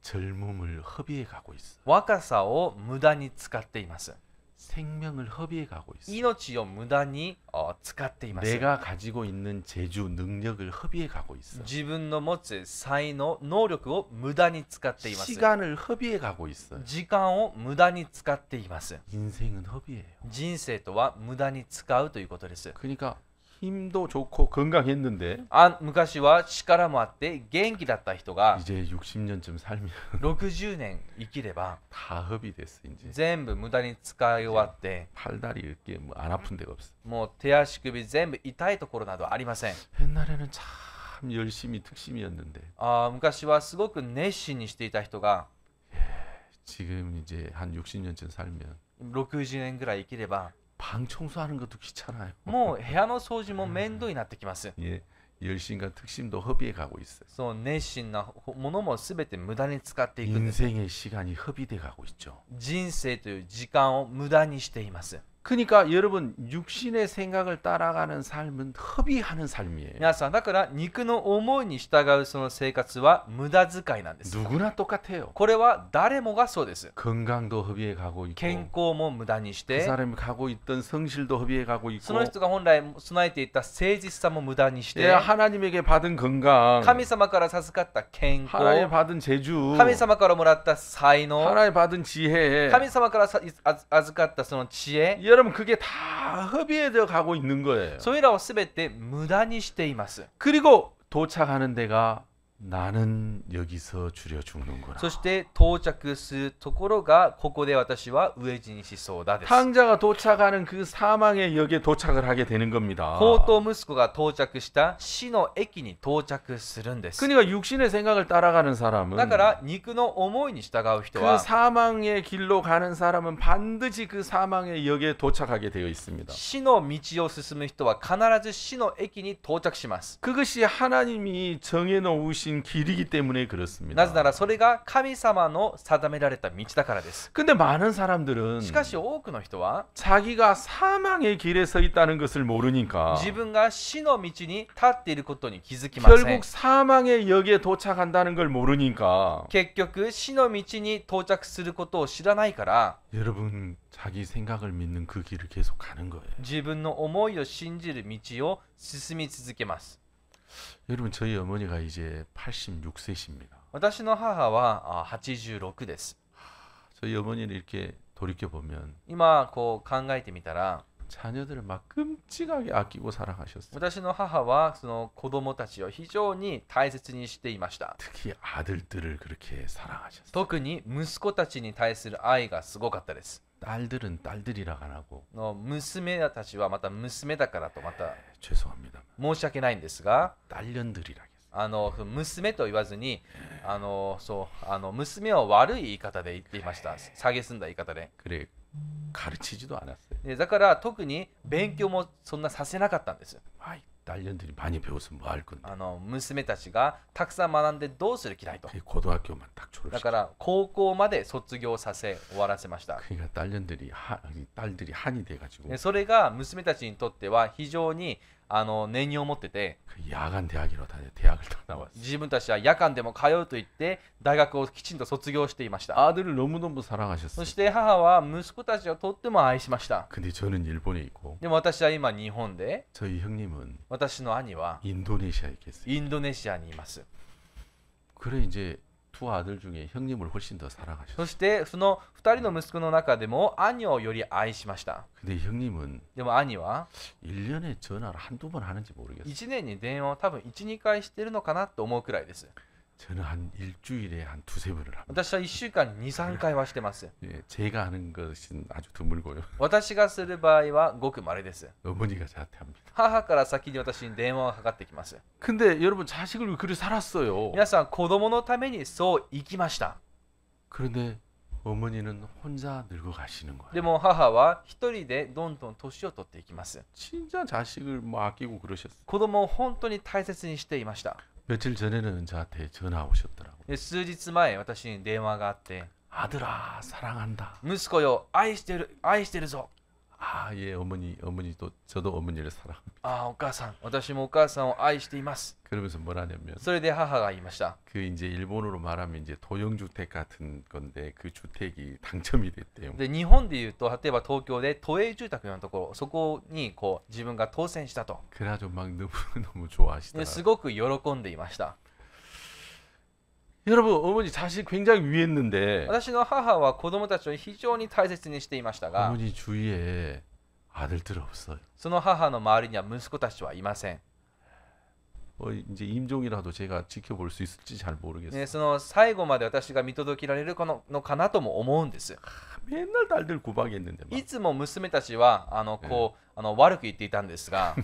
젊음을 허비해 가고 있어. 若さを無駄に使っています。 생명을 허비해 가고 있어. 命を無駄に使っています。 내가 가지고 있는 재주, 능력을 허비해 가고 있어. 自分の持つ才能、能力を無駄に使っています。 시간을 허비해 가고 있어. 時間を無駄に使っています。 인생은 허비예요. 人生とは無駄に使うということです。 그러니까 힘도 좋고 건강했는데 昔は力もあって元気だった人が 이제 60년쯤 살면 60年生きれば 다 허비됐어 이제. 全部無駄に使い終わって 팔다리 어깨 뭐 안 아픈 데가 없어. もう手足首全部痛いところなどありません。 옛날에는 참 열심히 특심이었는데 昔はすごく熱心にしていた人が 지금 이제 한 60년쯤 살면 60年ぐらい生きれば 방 청소하는 것도 귀찮아요. もう部屋の掃除も面倒になってきます。 예, 열심과 특심도 허비해 가고 있어요. その熱心なものも全て無駄に使っていくんです。 인생의 시간이 허비돼 가고 있죠. 人生という時間を無駄にしています。 그러니까 여러분 육신의 생각을 따라가는 삶은 허비하는 삶이에요. 皆さんだから肉の思いに従うその生活は無駄遣いなんです。 누구나 똑같아요. これは誰もがそうです。 건강도 허비해 가고 있고 健康も無駄にし 그 て 사람이 가고 있던 성실도 허비해 가고 そ 있고 の人が本来備えていた誠実さも無駄にし 예, て 하나님에게 받은 건강 神様から授かった健 하나님 康 받은 재주 神様からもらった才能 하나님 받은 지혜 神様から預かったその知恵 여러분 그게 다 허비해져 가고 있는 거예요. それらを全て無駄にしています。 그리고 도착하는 데가 나는 여기서 줄여 죽는구나. そして到着するところがここで私は飢え死にしそうだです。 탕자가 도착하는 그 사망의 역에 도착을 하게 되는 겁니다. 放蕩息子が到着した死の駅に到着するんです。 그러니까 육신의 생각을 따라가는 사람은 だから肉の思いに従う人 그 は 사망의 길로 가는 사람은 반드시 그 사망의 역에 도착하게 되어 있습니다. 死の道を進む人は必ず死の駅に到着します。 그것이 하나님이 정해 놓으신 길이기 때문에 그렇습니다. なぜならそれが神様の定められた道だからです。 근데 많은 사람들은 しかし多くの人は 자기가 사망의 길에 서 있다는 것을 모르니까 自分が死の道に立っていることに気づきません。 결국 사망의 역에 도착한다는 걸 모르니까 結局死の道に到着することを知らないから 여러분 자기 생각을 믿는 그 길을 계속 가는 거예요. 自分の思いを信じる道を進み続けます。 여러분 저희 어머니가 이제 86세십니다. 私の母は86です。 저희 어머니를 이렇게 돌이켜 보면 今こう考えてみたら 자녀들을 막 끔찍하게 아끼고 사랑하셨어요. 私の母はその子供たちを非常に大切にしていました。 특히 아들들을 그렇게 사랑하셨어요. 特に息子たちに対する愛がすごかったです。 딸들은 딸들이라 안 하고 の娘たちはまた娘だからとまた 죄송합니다. 申し訳ないんですが 딸년들이라 했어요. 娘と言わずに娘を悪い言い方で言っていました。蔑んだ言い方で。 그래 가르치지도 않았어요. でだから特に勉強もそんなさせなかったんです。 아이, 딸년들이 많이 배워서 뭐 할 건데. 娘たちがたくさん学んでどうする気ないと。 그 고등학교만 딱 だ 졸업시켜. から高校まで卒業させ終わらせました。 그러니까 딸들이 한이 돼가지고 でそれが娘たちにとっては非常に念に思ってて、 그 야간 대학이로 다녀 대학을 다 나왔어요. 自分たちは夜間でも通うと言って大学をきちんと卒業していました。 아들을 너무너무 そ 사랑하셨어요. して母は息子たちをとっても愛しました。 근데 저는 일본에 있고 でも私は今日本で、 저희 형님은 私の兄は 인도네시아에 계세요. インドネシアにいます。 그래 이제 두 아들 중에 형님을 훨씬 더 사랑하셨어요. そしてその2人の息子の中でも兄をより愛しました。 근데 형님은 でも兄は 1년에 전화를 한두 번 하는지 모르겠어요. 1年に電話を多分 1,2 回してるのかなと思うくらいです。 저는 한 일주일에 한 두세 번을 합니다. 私は1週間に 2,3 回はしてます。 예, 제가 하는 것은 아주 드물고요. 私がする場合はごく稀です。 어머니가 저한테 합니다. 母から先に私に電話がかかってきます。 근데 여러분 자식을 왜 그리 살았어요. 皆さん子供のためにそう生きました。 그런데 어머니는 혼자 늙어 가시는 거예요. でも母は一人でどんどん年を取っていきます。 진짜 자식을 뭐 아끼고 그러셨어요. 子供を本当に大切にしていました。 며칠 전에는 저한테 전화 오셨더라고요. で数日前私に電話があって、 아들아 사랑한다. 息子よ愛してるぞ。 아, 예, 어머니도 저도 어머니를 사랑합니다. ああお母さん、私もお母さんを愛しています。 그러면서 뭐라냐면 それで母が言いました。 그 이제 일본어로 말하면 이제 도형주택 같은 건데 그 주택이 당첨이 됐대요. で日本でいうと例えば東京で都営住宅のところ、そこにこう自分が当選したと。 그래가지고 막 너무 で 좋아하시더라고요. すごく喜んでいました。 여러분 어머니 자식 굉장히 위했는데 私の母は子供たちを非常に大切にしていましたが、 어머니 주위에 아들들 없어요. その母の周りには息子たちはいません。 이제 임종이라도 제가 지켜볼 수 있을지 잘 모르겠어요. ね、その最後まで私が見届けられるのかなとも思うんです。 맨날 딸들 구박했는데 막 いつも娘たちは悪く言っていたんですが、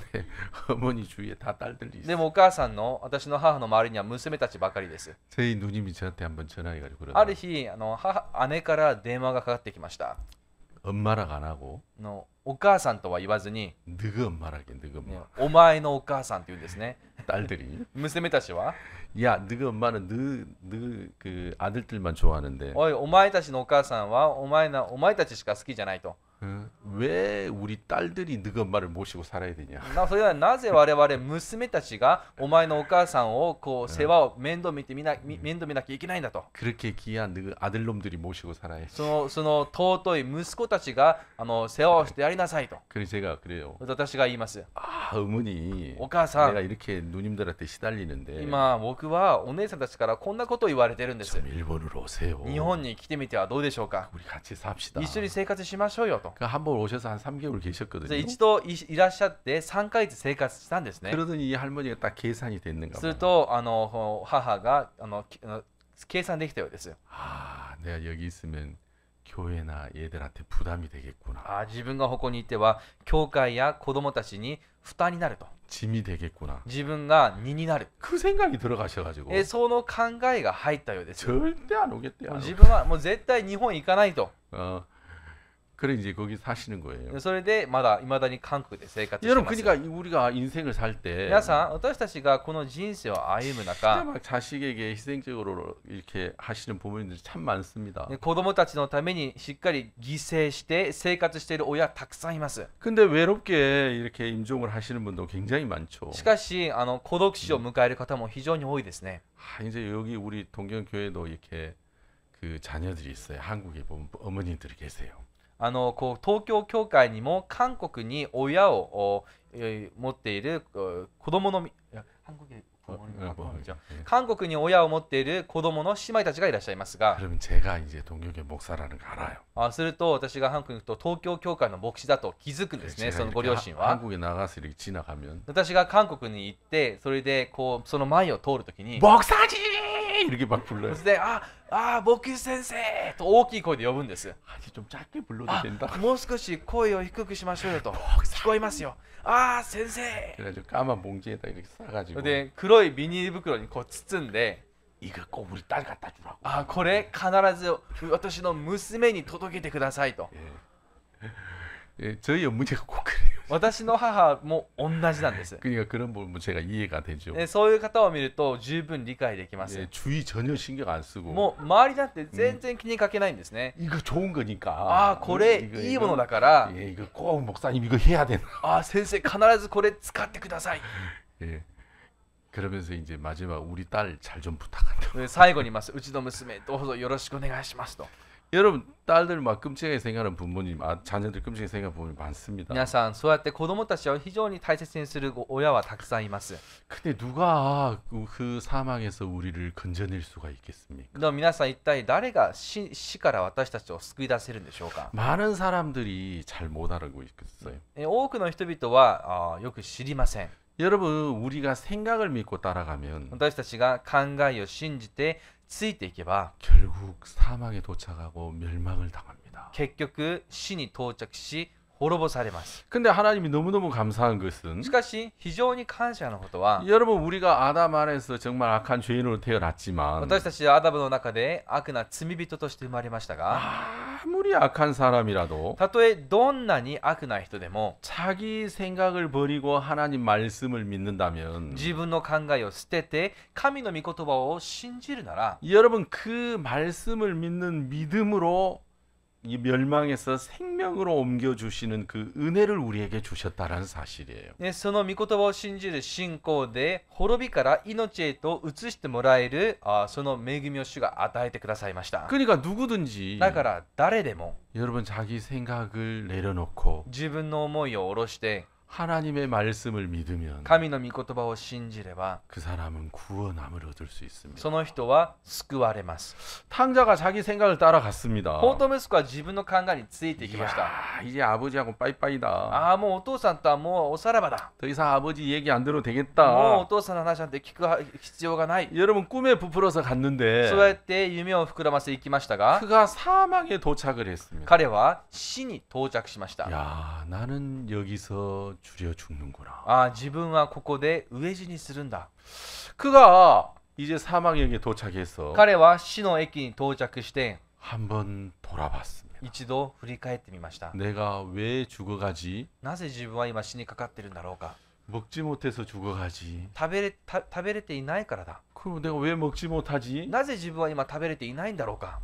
어머니 주위에 다 딸들이 で 있어요. もお母さんの私の母の周りには娘たちばかりです。 저희 누님이 저한테 한번 전화해가지고 あ 그러더라고요. る日姉から電話がかかってきました。 엄마랑 안 하고 お母さんとは言わずに、 너가 엄마라게 너가 ね 엄마 お前のお母さんって言うんですね。 딸들이 娘たちは 야 너가 엄마는 너 그 아들들만 좋아하는데 おい、お前たちのお母さんはお前たちしか好きじゃないと。 왜 우리 딸들이 너가 엄마를 모시고 살아야 되냐. それはなぜ我々娘たちがお前のお母さんをこう世話を面倒見なきゃいけないんだと。 그렇게 귀한 너 아들놈들이 모시고 살아야. その尊い息子たちが世話をしてやりなさいと。 그래서 제가 그래요. 私が言います。 아 어머니 お母さ 내가 ん、 이렇게 누님들한테 시달리는데 今僕はお姉さんたちからこんなことを言われてるんです。 좀 일본으로 오세요. 日本に来てみてはどうでしょうか。 우리 같이 삽시다. 一緒に生活しましょうよと。 그 한번 오셔서 한 3개월 で 계셨거든요. 一度いらっしゃって3ヶ月生活したんですね。 그러더니 이 할머니가 딱 계산이 됐는가 する 봐요. と母が計算できたようです。 아, 내가 여기 있으면 교회나 얘들한테 부담이 되겠구나. 自分がここにいては教会や子供たちに負担になると。 짐이 되겠구나. 自分が荷になる。 그 생각이 들어가셔가지고 その考えが入ったようです。 절대 안 오겠대요. 自分はもう絶対日本行かないと。 그래 이제 거기 사시는 거예요. それでまだ未だに韓国で生活して 여러분 ます。 그러니까 우리가 인생을 살 때 皆さん、私たちがこの人生を歩む 진짜 中、 막 자식에게 희생적으로 이렇게 하시는 부모님들이 참 많습니다. 子供たちのためにしっかり犠牲して生活している親たくさんいます。 근데 외롭게 이렇게 임종을 하시는 분도 굉장히 많죠. しかし、孤独死を迎える方も非常に多いですね。 이제 여기 우리 동경교회도 이렇게 그 자녀들이 있어요. 한국에 보면 어머니들이 계세요. こう東京教会にも韓国に親を持っている子供の韓国に親を持っている子供の姉妹たちがいらっしゃいますが、 그러면 제가 이제 동경교회 목사라는 거 알아요. すると私が韓国に行くと東京教会の牧師だと気づくんですね。 제가 そのご 이렇게 両親は。 한국에 나가서 이렇게 지나가면 私が韓国に行ってそれでこうその前を通るときに 목사님 이렇게 막 불러요. そして牧師先生と大きい声で呼ぶんです。 아니 좀 짧게 불러도 된다. もう少し声を低くしましょうよと聞こえますよ。先生。 그래가지고 까만 봉지에다 이렇게 싸가지고 で黒いビニール袋にこう包んで、 이거 꼭 우리 딸 갖다 주라고. これ必ず私の娘に届けてくださいと。 예, 저희 어머니가 꼭 그래요. 私の母も同じなんです。 그러니까 그런 부분 제가 이해가 되죠. そういう方を見ると十分理解できます。 예, 주위 전혀 신경 안 쓰고 もう周りだって全然気にかけないんですね。 이거 좋은 거니까. これいいものだから、 예, 이거 꼭 목사님 이거 해야 된다. 先生必ずこれ使ってください。 예. 그러면서 이제 마지막 우리 딸 잘 좀 부탁한다. で最後に言います。うちの娘どうぞよろしくお願いしますと。 여러분 딸들 막 끔찍하게 생각하는 부모님, 자녀들 끔찍하게 생각하는 부모님 많습니다. 皆さんそうやって子供たちを非常に大切にする親はたくさんいます。 근데 누가 그 사망에서 우리를 건져낼 수가 있겠습니까? でも皆さん一体誰が死から私たちを救い出せるんでしょうか。 많은 사람들이 잘 못 알고 있겠어요. 多くの人々はよく知りません。 여러분 우리가 생각을 믿고 따라가면 私たちが考えを信じてついていけば 결국 사망에 도착하고 멸망을 당합니다. 結局死に到着し滅ぼされます。 근데 하나님이 너무너무 감사한 것은 しかし非常に感謝のことは 여러분 우리가 아담 안에서 정말 악한 죄인으로 태어났지만 私たちはアダムの中で悪な罪人として生まれましたが、 아무리 악한 사람이라도 たとえどんなに悪な人でも 자기 생각을 버리고 하나님 말씀을 믿는다면 自分の考えを捨てて神の御言葉を信じるなら 여러분 그 말씀을 믿는 믿음으로 이 멸망에서 생명으로 옮겨주시는 그 은혜를 우리에게 주셨다라는 사실이에요. その御言葉を信じる信仰で滅びから命へと移してもらえるその恵みを主が与えてくださいました。 그러니까 누구든지 だから誰でも 여러분 자기 생각을 내려놓고 自分の思いを下ろして 하나님의 말씀을 믿으면 神の御言葉を信じれば 그 사람은 구원함을 얻을 수 있습니다. その人は救われます。 탕자가 자기 생각을 따라갔습니다. 放蕩息子は自分の考えについていきました。 이야, 이제 아버지하고 빠이빠이다. もうお父さんとはもうおさらばだ。 더 이상 아버지 얘기 안 들어도 もうお 되겠다. 父さんの話なんて聞く必要がない。 여러분 꿈에 부풀어서 갔는데 そうやって夢を膨らませていきましたが、 그가 사망에 도착을 했습니다. 彼は死に到着しました。 야, 나는 여기서 줄여 죽는구나. 自分はここで飢え死にするんだ。 그가 이제 사망역에 도착해서 彼は死の駅に到着して 한번 돌아봤습니다. 一度振り返ってみました。 내가 왜 죽어가지? なぜ自分は今死にかかってるんだろうか。 먹지 못해서 죽어가지. 食べれていないからだ。 그럼 내가 왜 먹지 못하지? なぜ自分は今食べれていないんだろうか。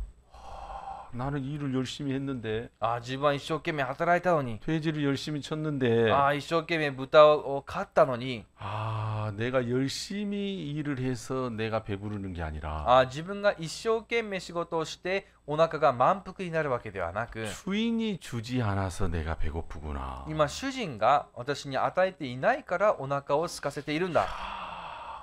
나는 일을 열심히 했는데 自分は一生懸命働いたのに、 돼지를 열심히 쳤는데 一生懸命豚を飼ったのに、 내가 열심히 일을 해서 내가 배부르는 게 아니라 自分が一生懸命仕事をしてお腹が満腹になるわけではなく、 주인이 주지 않아서 내가 배고프구나. 今主人が私に与えていないからお腹を空かせているんだ。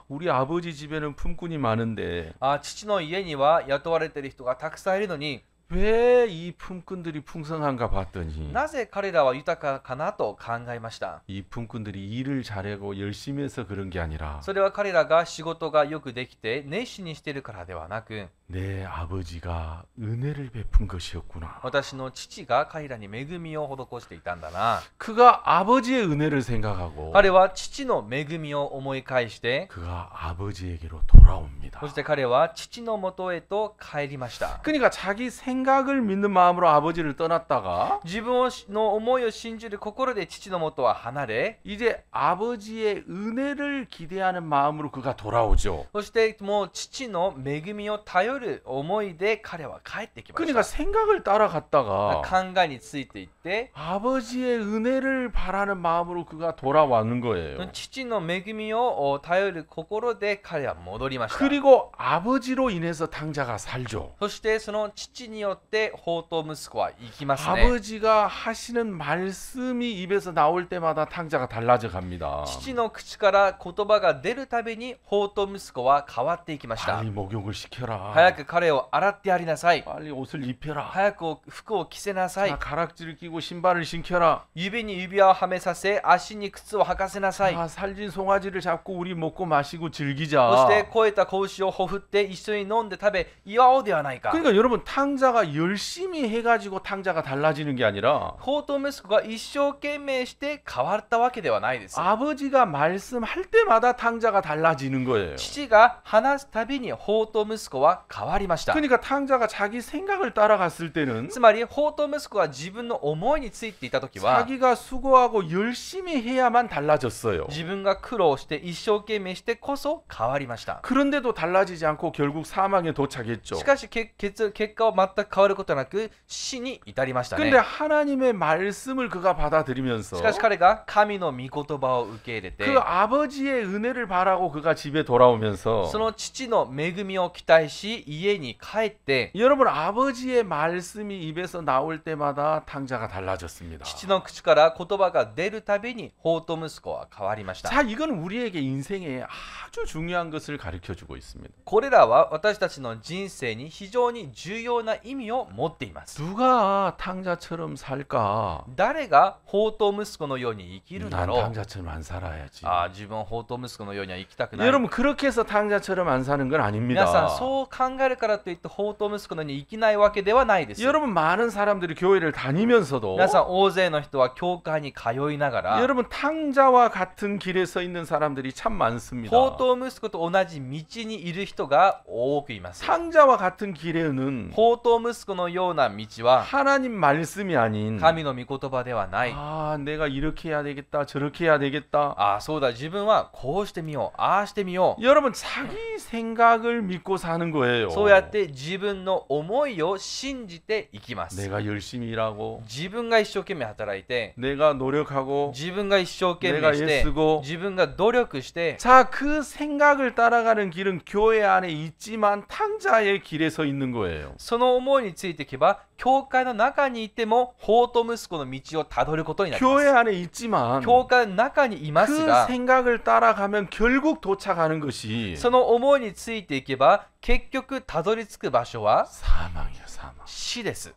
우리 아버지 집에는 품꾼이 많은데 父の家には雇われている人がたくさんいるのに、왜 이 품꾼들이 풍성한가 봤더니 なぜ彼らは豊かかなと考えました。 이 품꾼들이 일을 잘하고 열심히 해서 그런 게 아니라 それは彼らが仕事がよくできて熱心にしているからではなく、 내 아버지가 은혜를 베푼 것이었구나. 私の父が彼らに恵みを施していたんだな。 그가 아버지의 은혜를 생각하고 彼は父の恵みを思い返して、 그가 아버지에게로 돌아옵니다. そして彼は父のもとへと帰りました。 그러니까 자기 생각을 믿는 마음으로 아버지를 떠났다가 自分の思いを信じる心で父のもとは離れ、 이제 아버지의 은혜를 기대하는 마음으로 그가 돌아오죠. そしてもう父の恵みを頼る思いで彼は帰ってきまし 그러니까 た。 생각을 따라갔다가 考えについていって、 아버지의 은혜를 바라는 마음으로 그가 돌아왔는 거예요. 父の恵みを頼る心で彼は戻りました。 그리고 아버지로 인해서 탕자가 살죠. そしてその父によって宝刀息子は生きますね。 아버지가 하시는 말씀이 입에서 나올 때마다 탕자가 달라져 갑니다. 父の口から言葉が出るたびに宝刀息子は変わっていきました。 빨리 목욕을 시켜라. 早く彼を洗ってやりなさい。 빨리 옷을 입혀라. 早く服を着せなさい 자, 。 가락지를 끼고 신발을 신겨라. 指に指輪をはめさせ、足に靴を履かせなさい。 자, 살진 송아지를 잡고 우리 먹고 마시고 そ 즐기자. して肥えた子牛をほふって一緒に飲んで食べ祝おうではないか。 그러니까 여러분 탕자가 열심히 해가지고 탕자가 달라지는 게 아니라 宝刀息子が一生懸命して変わったわけではないです。 아버지가 말씀할 때마다 탕자가 달라지는 거예요. 父が話すたびに宝刀息子は変わりました。 그러니까 탕자가 자기 생각을 따라갔을 때는 つまり宝刀息子は自分の思いについていたときは、 자기가 수고하고 열심히 해야만 달라졌어요. 自分が苦労して一生懸命してこそ変わりました。 그런데도 달라지지 않고 결국 사망에 도착했죠. しかし結果は全く変わることなく死に至りました 근데 ね。 하나님의 말씀을 그가 받아들이면서 しかし彼が神の御言葉を受け入れて、 그 아버지의 은혜를 바라고 그가 집에 돌아오면서 その父の恵みを期待し家に帰って、 여러분 아버지의 말씀이 입에서 나올 때마다 탕자가 달라졌습니다. 父の口から言葉が出るたびに宝刀息子は変わりました。 자, 이건 우리에게 인생에 아주 중요한 것을 가르쳐 주고 있습니다. これらは私たちの人生に非常に重要な意味を持っています。 누가 탕자처럼 살까? 誰が宝刀息子のように生きるんだ 난 ろう。 탕자처럼 안 살아야지. 自分は宝刀息子のようには生きたくない。 여러분 그렇게 해서 탕자처럼 안 사는 건 皆さん 아닙니다. そう考えるからといって宝刀息子のように生きないわけではないです。 여러분 많은 사람들이 교회를 다니면서도 皆さん大勢の人は教会に通いながら 여러분 탕자와 같은 길에 서 있는 사람들이 참 많습니다. 宝刀息子と同じ道にいる人が多くいます。 탕자와 같은 길에는 宝刀息子のような道は 하나님 말씀이 아닌 神の御言葉ではない。 아, 내가 이렇게 해야 되겠다, 저렇게 해야 되겠다. そうだ、自分はこうしてみよう、ああしてみよう。 여러분 자기 생각을 믿고 사는 거예요. そうやって自分の思いを信じていきます。 내가 열심히 일하고 自分が一生懸命働いて、 내가 노력하고 自分が一生懸 내가 命して、 애쓰고 自分が努力して、 자, 그 생각을 따라가는 길은 교회 안에 있지만 탕자의 길에 서 있는 거예요. その思いについていけば、教会の中にいても宝刀息子の道をたどることになりま 교회 す。 안에 있지만 教会の中にいます 그 が、 생각을 따라가면 결국 도착하는 것이 その思いについていけば、結局たどり着く場所は 사망이에요, 사망. 死です。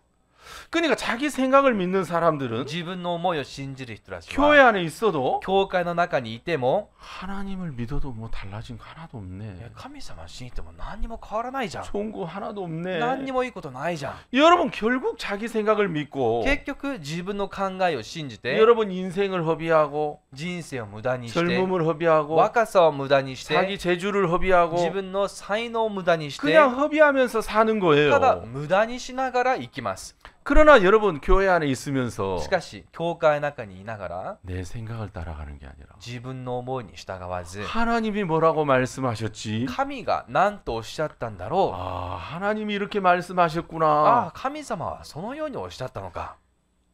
그러니까 자기 생각을 믿는 사람들은 自分の思いを信じる人たち 교회 は、 안에 있어도 教会の中にいても、 하나님을 믿어도 뭐 달라진 거 하나도 없네. 神様を信じても何にも変わらないじゃん。 좋은 거 하나도 없네. 何にもいいことないじゃん。 여러분 결국 자기 생각을 믿고 結局自分の考えを信じて 여러분 인생을 허비하고 人生を無駄にして 젊음을 허비하고 若さを無駄にして 자기 재주를 허비하고 自分の才能を無駄にして 그냥 허비하면서 사는 ただ 거예요. 無駄にしながら生きます。 그러나 여러분 교회 안에 있으면서 しかし教会の中にいながら 내 생각을 따라가는 게 아니라 自分の思いに従わず 하나님이 뭐라고 말씀하셨지? 神が何とおっしゃったんだろう。 아, 하나님이 이렇게 말씀하셨구나. 神様はそのようにおっしゃったのか。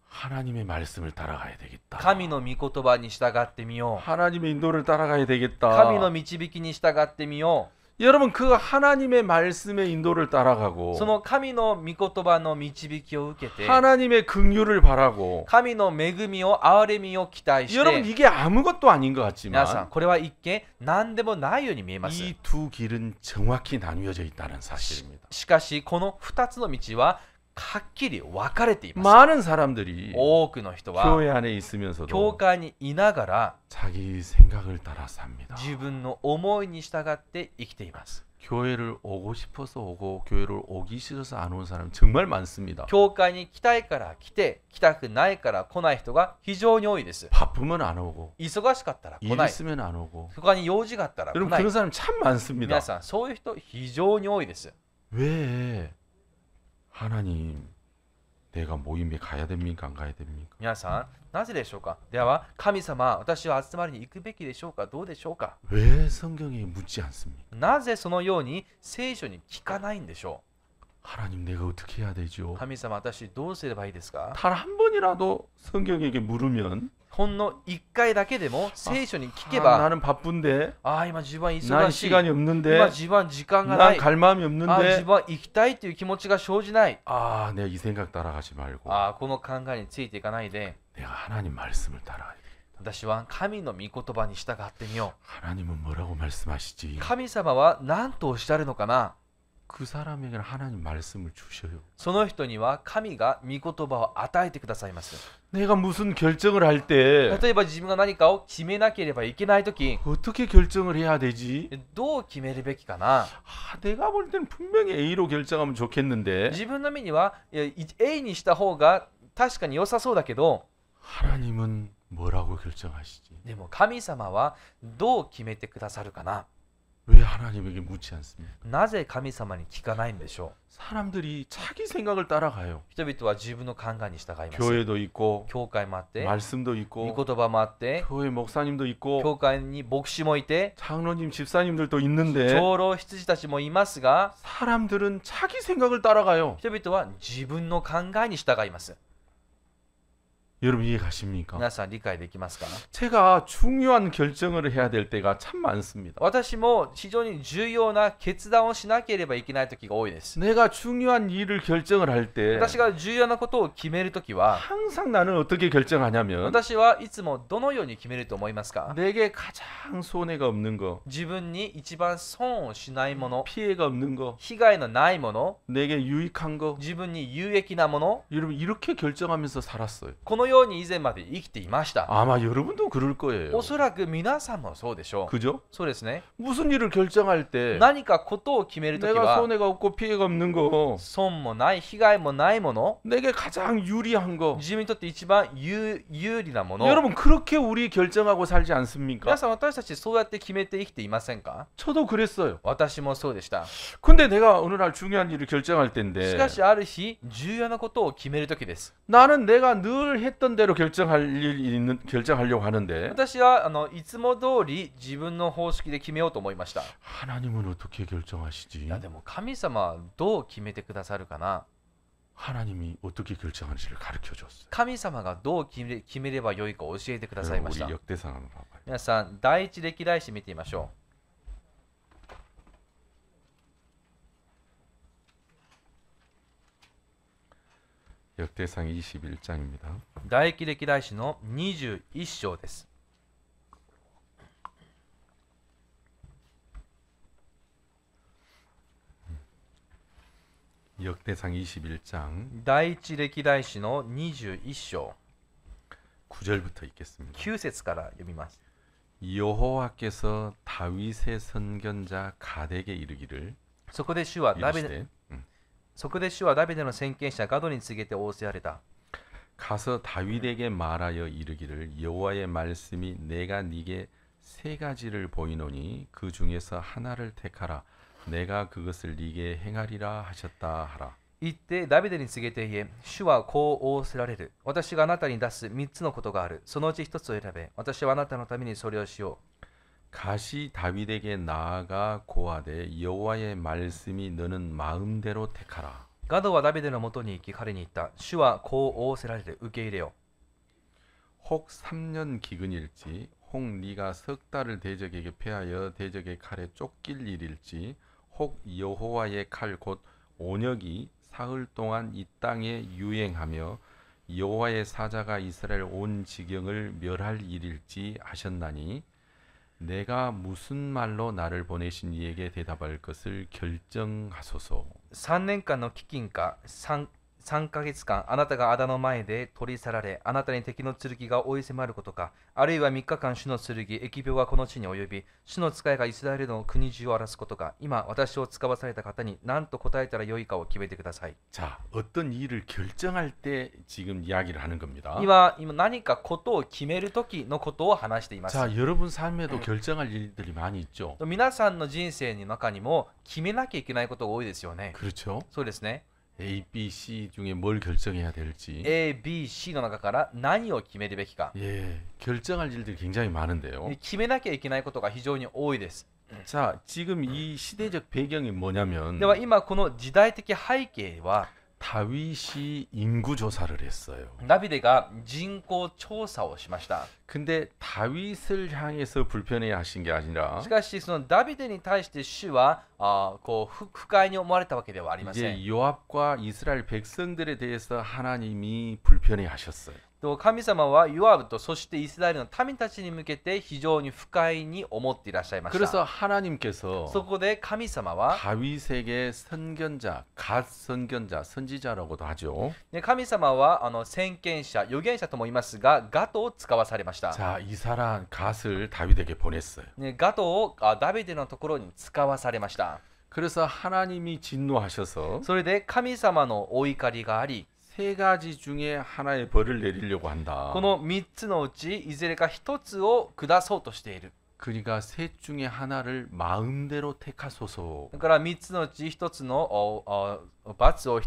하나님의 말씀을 따라가야 되겠다. 神の御言葉に従ってみよ 하나님의 인도를 따라가야 う。 되겠다. 神の導きに従ってみよ 여러분 그 하나님의 말씀의 인도를 う。 따라가고 その神の御言葉の導きを受けて 하나님의 긍휼을 바라고 神の恵みを憐れみを期待し 여러분 て 이게 아무것도 아닌 것 皆さん 같지만 これは一見何でもないように見えます。 이 두 길은 정확히 나뉘어져 있다는 사실입니다. しかしこの2つの道ははっきり分かれています。 많은 사람들이 多くの人は 교회 안에 教 있으면서도 会にいながら 자기 생각을 따라 삽니다. 自分の思いに従って生きています。 교회를 오고 싶어서 오고 교회를 오기 싫어서 안 온 사람 정말 많습니다. 教会に来たいから来て、来たくないから来ない人が非常に多いです。 바쁘면 안 오고 忙しかったら来 일 ない。 있으면 안 오고 他に用事があったら来 여러분 ない。 그런 사람 참 많습니다. 皆さん、そういう人非常に多いです。 왜 하나님 내가 모임에 가야 됩니까? 안 가야 됩니까? 皆さん、なぜでしょうか。では、神様、私は集まりに行くべきでしょうか。どうでしょうか。 왜 성경에 묻지 않습니까? なぜそのように聖書に聞かないんでしょ 하나님 내가 어떻게 해야 되죠? う。神様、私どうすればいいですか。 단 한 번이라도 성경에게 물으면 ほんの1回だけでも聖書に聞け 아, ば、 나는 바쁜데 ああ、今自分は 난 忙しい。 시간이 今 없는데 自分は時間がな 난 い。 갈 마음이 ああ、自 없는데 分は行きたいという気持ちが生じない。 아, 내가 이 생각 따라가지 말고 ああ、この考えについていかないで、 내가 하나님 말씀을 따라야 돼. 私は神の御言葉に従ってみよ 하나님은 뭐라고 う。 말씀하시지? 神様は何とおっしゃるのかな。 그 사람에게는 하나님 말씀을 주셔요. その人には神が御言葉を与えてくださいます。 내가 무슨 결정을 할 때 例えば自分が何かを決めなければいけないとき、 어떻게 결정을 해야 되지? どう決めるべきかな。 아, 내가 볼 때는 분명히 A로 결정하면 좋겠는데 自分の目には A にした方が確かに良さそうだけど、 하나님은 뭐라고 결정하시지? でも神様はどう決めてくださるかな。 왜 하나님에게 묻지 않습니까? なぜ神様に聞かないんでしょ 사람들이 자기 생각을 따라가요. う。人々は自分の考えに従います。 교회도 있고 教会もあって、 말씀도 御 있고 言葉もあって、 교회 목사님도 있고 教会に牧師もいて、 장로님 집사님들도 있는데 長老羊たちもいますが、 사람들은 자기 생각을 따라가요. 人々は自分の考えに従います。 여러분 이해 가십니까? 皆さん理解できますか。 제가 중요한 결정을 해야 될 때가 참 많습니다. 私も非常に重要な決断をしなければいけない時が多いです。 내가 중요한 일을 결정을 할 때 私が重要なことを決めるときは、 항상 나는 어떻게 결정하냐면 私はいつもどのように決めると思いますか。 내게 가장 손해가 없는 거, 自分に一番損をしないもの、 피해가 없는 거, 被害のないもの、 내게 유익한 거. 自分に有益なもの、 여러분 이렇게 결정하면서 살았어요. このように以前まで生きていました。 아마 여러분도 그럴 거예요. おそらく皆さんもそうでしょう。 그죠? そうですね。 무슨 일을 결정할 때 何かことを決めるとき 내가 は、 손해가 없고 피해가 없는 거, 損もない、被害もないもの、 내게 가장 유리한 거. 自分にとって一番有利なもの。 여러분 그렇게 우리 결정하고 살지 않습니까? 皆さん、私たちそうやって決めて生きていませんか。 저도 그랬어요. 私もそうでした。 근데 내가 어느 날 중요한 일을 결정할 し 때인데 かしある日、重要なことを決めるときです。 나는 내가 늘 했던 대로 결정하려고 하는데 私はいつも通り自分の方式で決めようと思いました。 하나님은 어떻게 결정하시지? いやでも神様はどう決めてくださるかな。 하나님이 어떻게 결정하는지를 가르쳐 줬어요. 神様がどう決めればよいか教えてくださいまし 우리 た。 역대상 한번 봐봐요. 皆さん、第一歴代史見てみましょ 역대상 21장입니다. う。第一歴代史の21章です。 역대상 21장 第一歴代史の21章 9절부터 읽겠습니다. 9節から読みます。 여호와께서 다윗의 선견자 가덱에 이르기를 そこで主はダビデ 이르시되 そこで主はダビデの先見者ガドに告げて仰せられた。 가서 다윗에게 말하여 이르기를 여호와의 말씀이 내가 네게 세 가지를 보이노니 그 중에서 하나를 택하라 내가 그것을 네게 행하리라 하셨다 하라. 言ってダビデに告げて言え、主はこう仰せられる。私があなたに出す3つのことがある。そのうち1つを選べ。私はあなたのためにそれをしよう。 가시 다윗에게 나아가 고하되 여호와의 말씀이 너는 마음대로 택하라. ガドはダビデのもとに行き彼に言った。主はこう仰せられる。受け入れよ 혹 3년 기근일지 혹 네가 석 달을 대적에게 패하여 대적의 칼에 쫓길 일일지 혹 여호와의 칼 곧 온역이 사흘 동안 이 땅에 유행하며 여호와의 사자가 이스라엘 온 지경을 멸할 일일지 하셨나니 내가 무슨 말로 나를 보내신 이에게 대답할 것을 결정하소서. 3年間の飢饉か3ヶ月間あなたが仇の前で取り去られ、あなたに敵の剣が追い迫ることか、あるいは3日間主の剣、疫病がこの地に及び、主の使いがイスラエルの国中を荒らすことか、今私を使わされた方に何と答えたらよいかを決めてください。 자, 어떤 일을 결정할 때 지금 이야기를 하는 겁니다. 今何かことを決める時のことを話しています。 자, 여러분 삶에도 결정할 일들이 많이 있죠. 皆さんの人生の中にも決めなきゃいけないことが多いですよね。 그렇죠? そうですね。 A, B, C 중에 뭘 결정해야 될지. A、B、C の中から何を決めるべきか。 예, 결정할 일들이 굉장히 많은데요. 決めなきゃいけないことが非常に多いです。 자, 지금 이 시대적 배경이 뭐냐면 では今この時代的背景は 다윗이 인구 조사를 했어요. ダビデが人口調査をしました。 근데 다윗을 향해서 불편해 하신 게 아니라 しかしそのダビデに対して主は不快に思われたわけではありません。 이제 요압과 이스라엘 백성들에 대해서 하나님이 불편해 하셨어요. 神様はヨアブとそしてイスラエルの民たちに向けて非常に不快に思っていらっしゃいました。 그래서 하나님께서 そこで神様は 다윗에게 선견자, 갓 선견자, 선지자라고도 하죠. 神様は先見者、預言者とも言いますが、ガトを使わされました。 자, 이 사람 갓을 다윗에게 보냈어요. ガトをダビデのところに使わされました。 그래서 하나님이 진노하셔서 それで神様のお怒りがあり、 세 가지 중에 하나의 벌을 내리려고 한다. この3つのうちいずれか1つを下そうとしている。 그러니까 셋 중에 하나를 마음대로 택하소서. だから3つのうち1つの罰を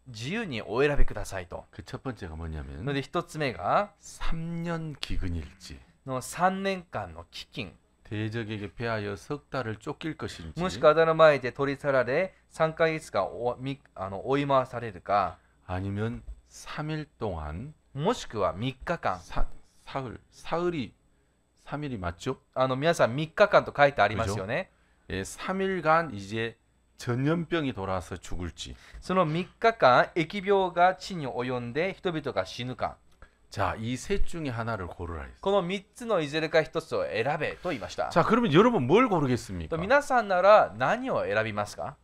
自由にお選びくださいと。 그 첫 번째가 の 뭐냐면 で1つ目が 3년 기근일지 の3年間の飢饉、 대적에게 패하여 석 달을 쫓길 것인지 もしくは仇の前で取り去られ3ヶ月間追い回されるか、 아니면 3일 동안 もしくは3日間、 사흘이 3일이 맞죠? 皆さん3日間と書いてありますよね。 예, 3일간 이제 전염병이 돌아와서 죽을지. その3日間疫病が地に及んで人々が死ぬか、 자, 이 셋 중에 하나를 고르라 했어요. この3つのいずれか1つを選べと言いました。 자, 그러면 여러분 뭘 고르겠습니까? 皆さんなら何を選びますか？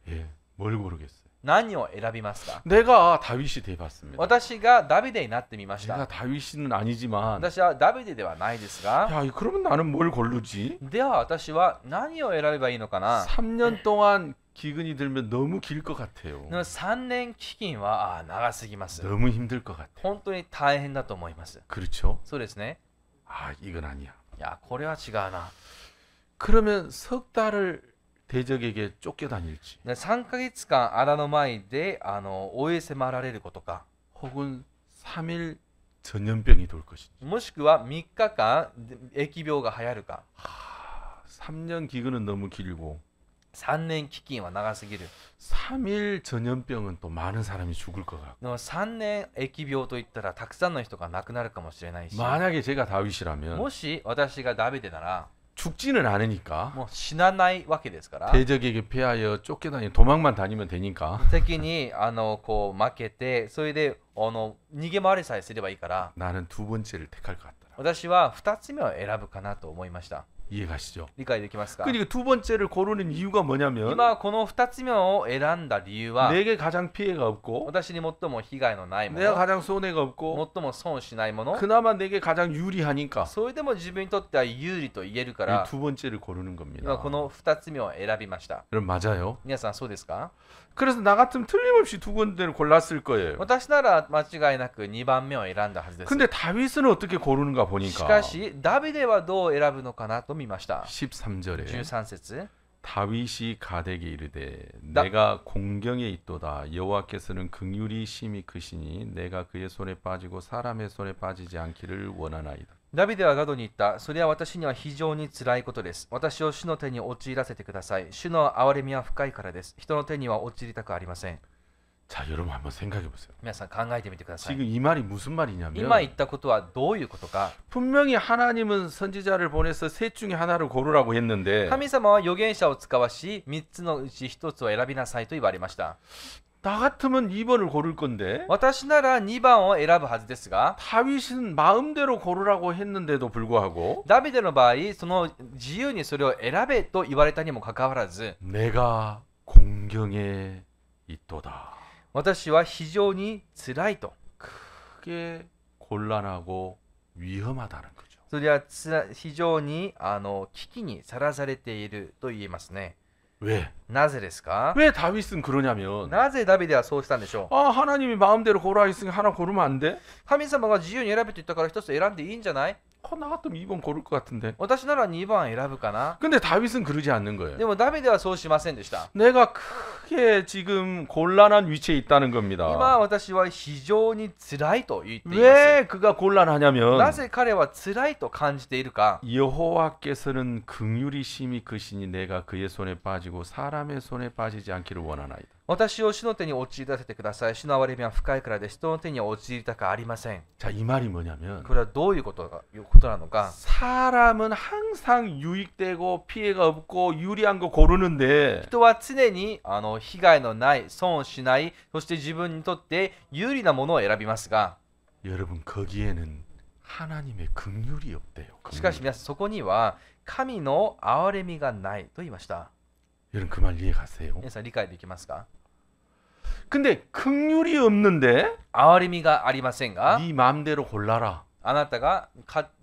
예, 뭘 고르겠어요? 何を選びますか？ 내가 다윗이 돼봤습니다. 私がダビデになってみまし 내가 た。 다윗은 아니지만 私はダビデではないですが、 야, 그러면 나는 뭘 고르지? では私は何を選べばいいのかな？ 3년 동안 기근이 들면 너무 길 것 같아요. 3年飢饉は長すぎます。 너무 힘들 것 같아. 本当に大変だと思います。 그렇죠? そうですね。 아, 이건 아니야. いや、これは違うな。 그러면 석 달을 대적에게 쫓겨다닐지 3ヶ月間荒の前で追い迫られることか、 혹은 3일 전염병이 돌 것인지 もしくは3日間疫病が流行るか。 3년 기근은 너무 길고 3年飢饉は長すぎる。 3일 전염병은 또 많은 사람이 죽을 것 같고 3年疫病といったらたくさんの人が亡くなるかもしれないし、 만약에 제가 다윗이라면 もし私がダビデなら 죽지는 않으니까 もう死なないわけですから、 대적에게 패하여 쫓겨다니 도망만 다니면 되니까 敵にこう負けて、それで逃げ回りさえすればいいから、 나는 두 번째를 택할 것 같더라. 私は2つ目を選ぶかなと思いました。 이해가시죠? 理解できますか？ 그러니까 두 번째를 고르는 이유가 뭐냐면 今この2つ目を選んだ理由は、 내게 가장 피해가 없고 私に最も被害のないも 내가 の、 가장 손해가 없고 最も損しないもの、 그나마 내게 가장 유리하니까 それでも自分にとっては有利と言えるから、 이 두 번째를 고르는 겁니다. 今この2つ目を選びました。 여러분 맞아요? 皆さんそうですか？ 그래서 나 같으면 틀림없이 두 번째를 골랐을 거예요. 私なら間違いなく2番目を選んだはずです。 근데 다윗은 어떻게 고르는가 し 보니까 かしダビデはどう選ぶのかなと見ました。 13절에 13節、 다윗이 가데게 이르되 나- 내가 공경에 있도다 여호와께서는 긍휼이 심히 크시니 내가 그의 손에 빠지고 사람의 손에 빠지지 않기를 원하나이다. ダビデはガドに言った。それは私には非常に辛いことです。私を主の手に陥らせてください。主の憐れみは深いからです。人の手には陥りたくありません。 자, 여러분 한번 생각해 보세요. 皆さん考えてみてください。 지금 이 말이 무슨 말이냐면 今言ったことはどういうことか。 분명히 하나님은 선지자를 보내서 셋 중에 하나를 고르라고 했는데 神様は預言者を使わし、3つのうち1つを選びなさいと言われました。 나 같으면 2번을 고를 건데 私なら2番を選ぶはずですが、 다윗은 마음대로 고르라고 했는데도 불구하고 ダビデの場合、その自由にそれを選べと言われたにもかかわらず、 내가 공경에 있도다. 私は非常に辛いと。 크게 곤란하고 위험하다는 거죠. それは非常に危機にさらされていると言えますね。 왜? なぜですか？ 왜 다윗은 그러냐면 なぜダビデはそうしたんでしょう？ 아 하나님이 마음대로 고라 했으니 하나 고르면 안 돼? 神様が自由に選べと言ったから一つ選んでいいんじゃない？ 나 같으면 2번 고를 것 같은데. 私なら2番選ぶかな。 근데 다윗은 그러지 않는 거예요. でもダビデはそうしませんでした。 내가 크게 지금 곤란한 위치에 있다는 今 겁니다. 私は非常に辛いと言っています。 왜 그가 곤란하냐면 なぜ彼は辛いと感じているか。 여호와께서는 긍휼이 심히 크시니 내가 그의 손에 빠지고 사람의 손에 빠지지 않기를 원하나이다. 私を主の手に陥らせてください。主の憐れみは深いからで人の手に陥りたくありません。 자, 이 말이 뭐냐면 これはどういうことなのか。 사람은 항상 유익되고 피해가 없고 유리한 거 고르는데 人は常に被害のない損をしない、そして自分にとって有利なものを選びますが、 여러분 거기에는 하나님의 긍휼이 없대요. しかし 긍휼이. 皆さんそこには神の憐れみがないと言いました。 여러분 그 말 이해 가세요? 皆さん理解できますか？ 근데 긍휼이 없는데 憐れみがありませんが、 네 마음대로 골라라. あなたが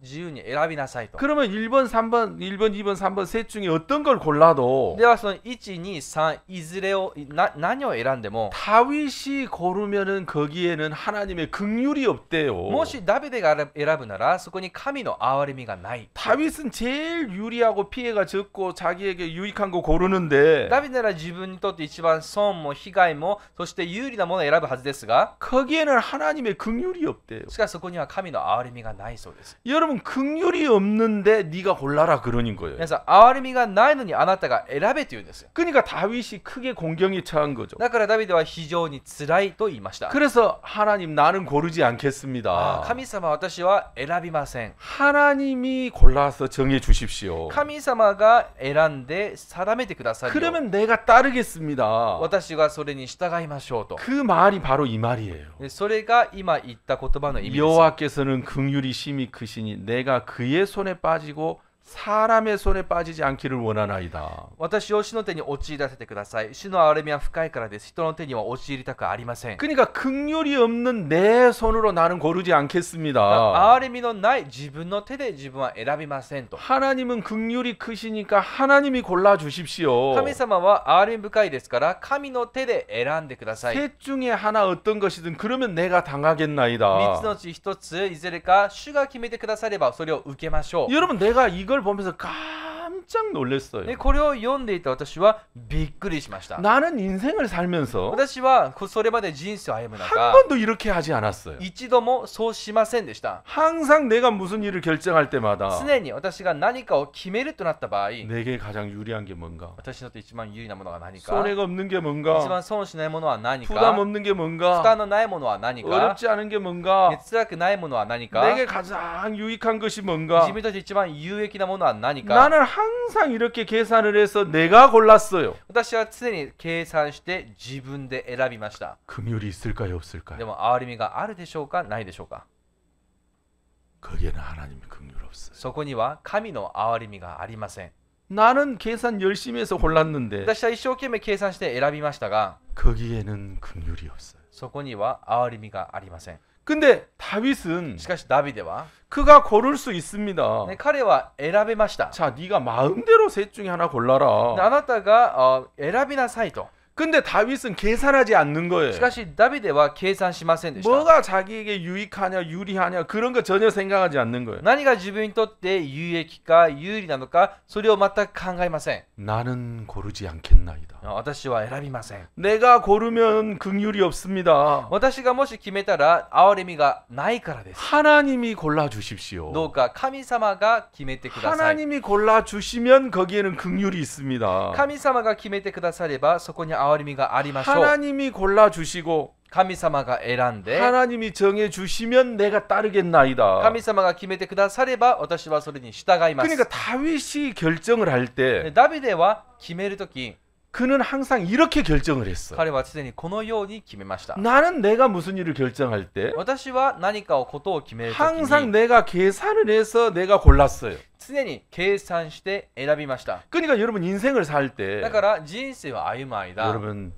自由に選びなさいと。 그러면 1번, 3번, 1번, 2번, 3번 셋 중에 어떤 걸 골라도 ではその1、2、3いずれを何を選んでも、 다윗이 고르면은 거기에는 하나님의 긍휼이 없대요. もしダビデが選ぶならそこに神の憐れみがない。 다윗은 제일 유리하고 피해가 적고 자기에게 유익한 거 고르는데 ダビデなら自分にとって一番損も被害もそして有利なものを選ぶはずですが、 거기에는 하나님의 긍휼이 없대요. しかしそこには神の憐れみがないそうです。 여러분 긍휼이 없는데 네가 골라라 그러는 거예요. 皆さん、憐れみがないのにあなたが選べというんですよ。 그러니까 다윗이 크게 공경에 처한 거죠. だからダビデは非常に辛いと言いました。 그래서 하나님 나는 고르지 않겠습니다. 神様、私は選びません。 하나님이 골라서 정해 주십시오. 神様が選んで定めてくださるよう 그러면 내가 따르겠습니다. 私がそれに従いましょうと。 그 말이 바로 이 말이에요. でそれが今言った言葉の意味です。 여호와께서는 긍휼이 심히 크시니 내가 그의 손에 빠지고 사람의 손에 빠지지 않기를 원하나이다. 私を主の手に陥らせてください。主の憐れみは深いからです。人の手には陥りたくありません。 그러니까 긍휼이 없는 내 손으로 나는 고르지 않겠습니다. 憐れみのない自分の手で自分は選びませんと。 하나님은 긍휼이 크시니까 하나님이 골라 주십시오. 神様は憐れみ深いですから神の手で選んでください。 셋 중에 하나 어떤 것이든 그러면 내가 3つ 당하겠나이다. のうち1ついずれか主が決めてくださればそれを受けましょう。 여러분 내가 이걸 보면서 깜짝 놀랐어요. でこれを読んでいた私はびっくりしました。 나는 인생을 살면서 私はそれまで人生を歩む 한 中 번도 이렇게 하지 않았어요. 一度もそうしませんでした。 항상 내가 무슨 일을 결정할 때마다 常に私が何かを決めるとなった場合、 내게 가장 유리한 게 뭔가, 私にとって一番有利なものが何か、 손해가 없는 게 一 뭔가, 番損しないものは何 부담 か、 없는 게 負 뭔가, 担のないものは何か、 어렵지 않은 게 뭔가, 辛くないものは何か、 내게 가장 유익한 것이 뭔가. 自分にとって一番有益なものは何か。 나는 항상 이렇게 계산을 해서 내가 골랐어요. 私は常に計算して自分で選びました。 긍휼이 있을까요, で 없을까요? も憐れみがあるでしょうか、ないでしょうか。 거기에는 하나님의 긍휼 없어요. そこには神の憐れみがありません。 나는 계산 열심히 해서 골랐는데 私は一生懸命計算して選びましたが、 거기에는 긍휼이 없어요. そこには憐れみがありません。 근데 다윗은 しかしダビデは、 그가 고를 수 있습니다. ね、彼は選べました。 자, 네가 마음대로 셋 중에 하나 で 골라라. あなたが選びなさいと。 근데 다윗은 계산하지 않는 거예요. しかしダビデは計算しませんでした。 뭐가 자기에게 유익하냐 유리하냐 그런 거 전혀 생각하지 않는 거예요. 何が自分にとって有益か有利なのか、それを全く考えません。 나는 고르지 않겠나이다. 私は選びません。 내가 고르면 긍휼이 없습니다. 私がもし決めたら憐れみがないからです。 하나님이 골라 주십시오. どうか神様が決めてください。 하나님이 골라 주시면 거기에는 긍휼이 있습니다. 神様が決めてくださればそこに憐れみがありましょう。 하나님이 골라 주시고 神様が選んで、 하나님이 정해 주시면 내가 따르겠나이다. 神様が決めてくだされば私はそれに従います。 그러니까 다윗이 결정을 할 때 ダビデは決めるとき、 그는 항상 이렇게 결정을 했어. 彼は常にこのように決めました。 나는 내가 무슨 일을 결정할 때 私は何かをことを決めるとき 항상 に 내가 계산을 해서 내가 골랐어요. 常に計算して選びました。 그러니까 여러분 인생을 살 때 だから人生を歩む間、 여러분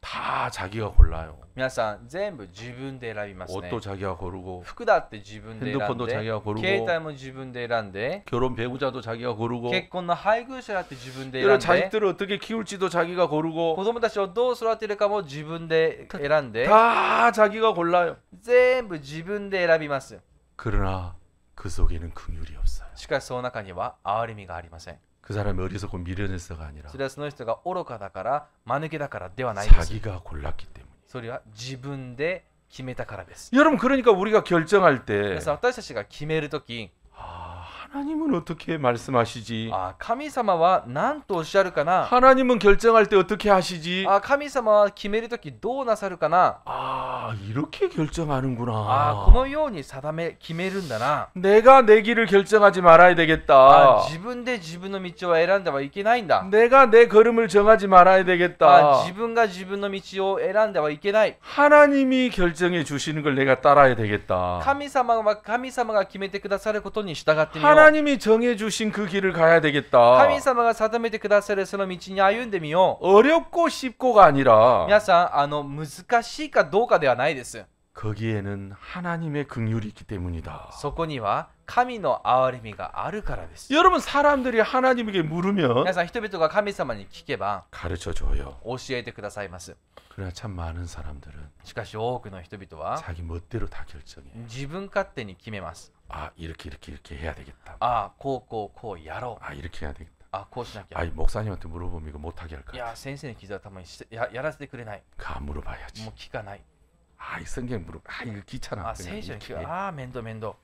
다 자기가 골라요. 皆さん全部自分で選びますね 옷도 자기가 고르고 服だって自分で選ん 핸드폰도 で 자기가 고르고 携帯も自分で選んで 결혼 배우자도 자기가 고르고 結婚の配偶者だって自分で選 이런 んで 자식들을 어떻게 키울지도 자기가 子 고르고 供たちをどう育てるかも自分で選んで 다 자기가 골라요. 全部自分で選びます 그러나 그 속에는 긍휼이 없어요. しかしその中には憐れみがありません 그 사람이 어리석고 미련해서가 아니라 それはその人が愚かだから間抜けだからではないです 자기가 골랐기 때문에. それは自分で決めたからです 여러분 그러니까 우리가 결정할 때 皆さん私たちが決めるとき 하나님은 어떻게 말씀하시지? 神様は何とおっしゃるかな 하나님은 결정할 때 어떻게 하시지? 神様は決めるときどうなさるかな 이렇게 결정하는구나. このように決めるんだな 내가 내 길을 결정하지 말아야 되겠다. 自分で自分の道を選んではいけないんだ 내가 내 걸음을 정하지 말아야 되겠다. 自分が自分の道を選んではいけない 하나님이 결정해 주시는 걸 내가 따라야 되겠다. 神様が決めてくださることに従ってみよう 하나님이 정해 주신 그 길을 가야 되겠다. 神様が定めてくださるその道に歩んでみよう 어렵고 쉽고가 아니라 皆さん難しいかどうかではないです 거기에는 하나님의 긍휼이 있기 때문이다. そこには神の憐れみがあるからです 여러분 사람들이 하나님에게 물으면 皆さん人々が神様に聞けば 가르쳐 줘요. 教えてくださいます 그러나 참 많은 사람들은 しかし多くの人々は 자기 멋대로 다 결정해. 自分勝手に決めます 이렇게 해야 되겠다. こうやろう 이렇게 해야 되겠다. こうしなきゃ 목사님한테 물어보면 이거 못하게 할 い 거야. や先生に聞いたらたまにやらせてくれない 물어봐야지. もう聞かない 이 성경 이거 귀찮아. 聖書に聞이렇게. く面倒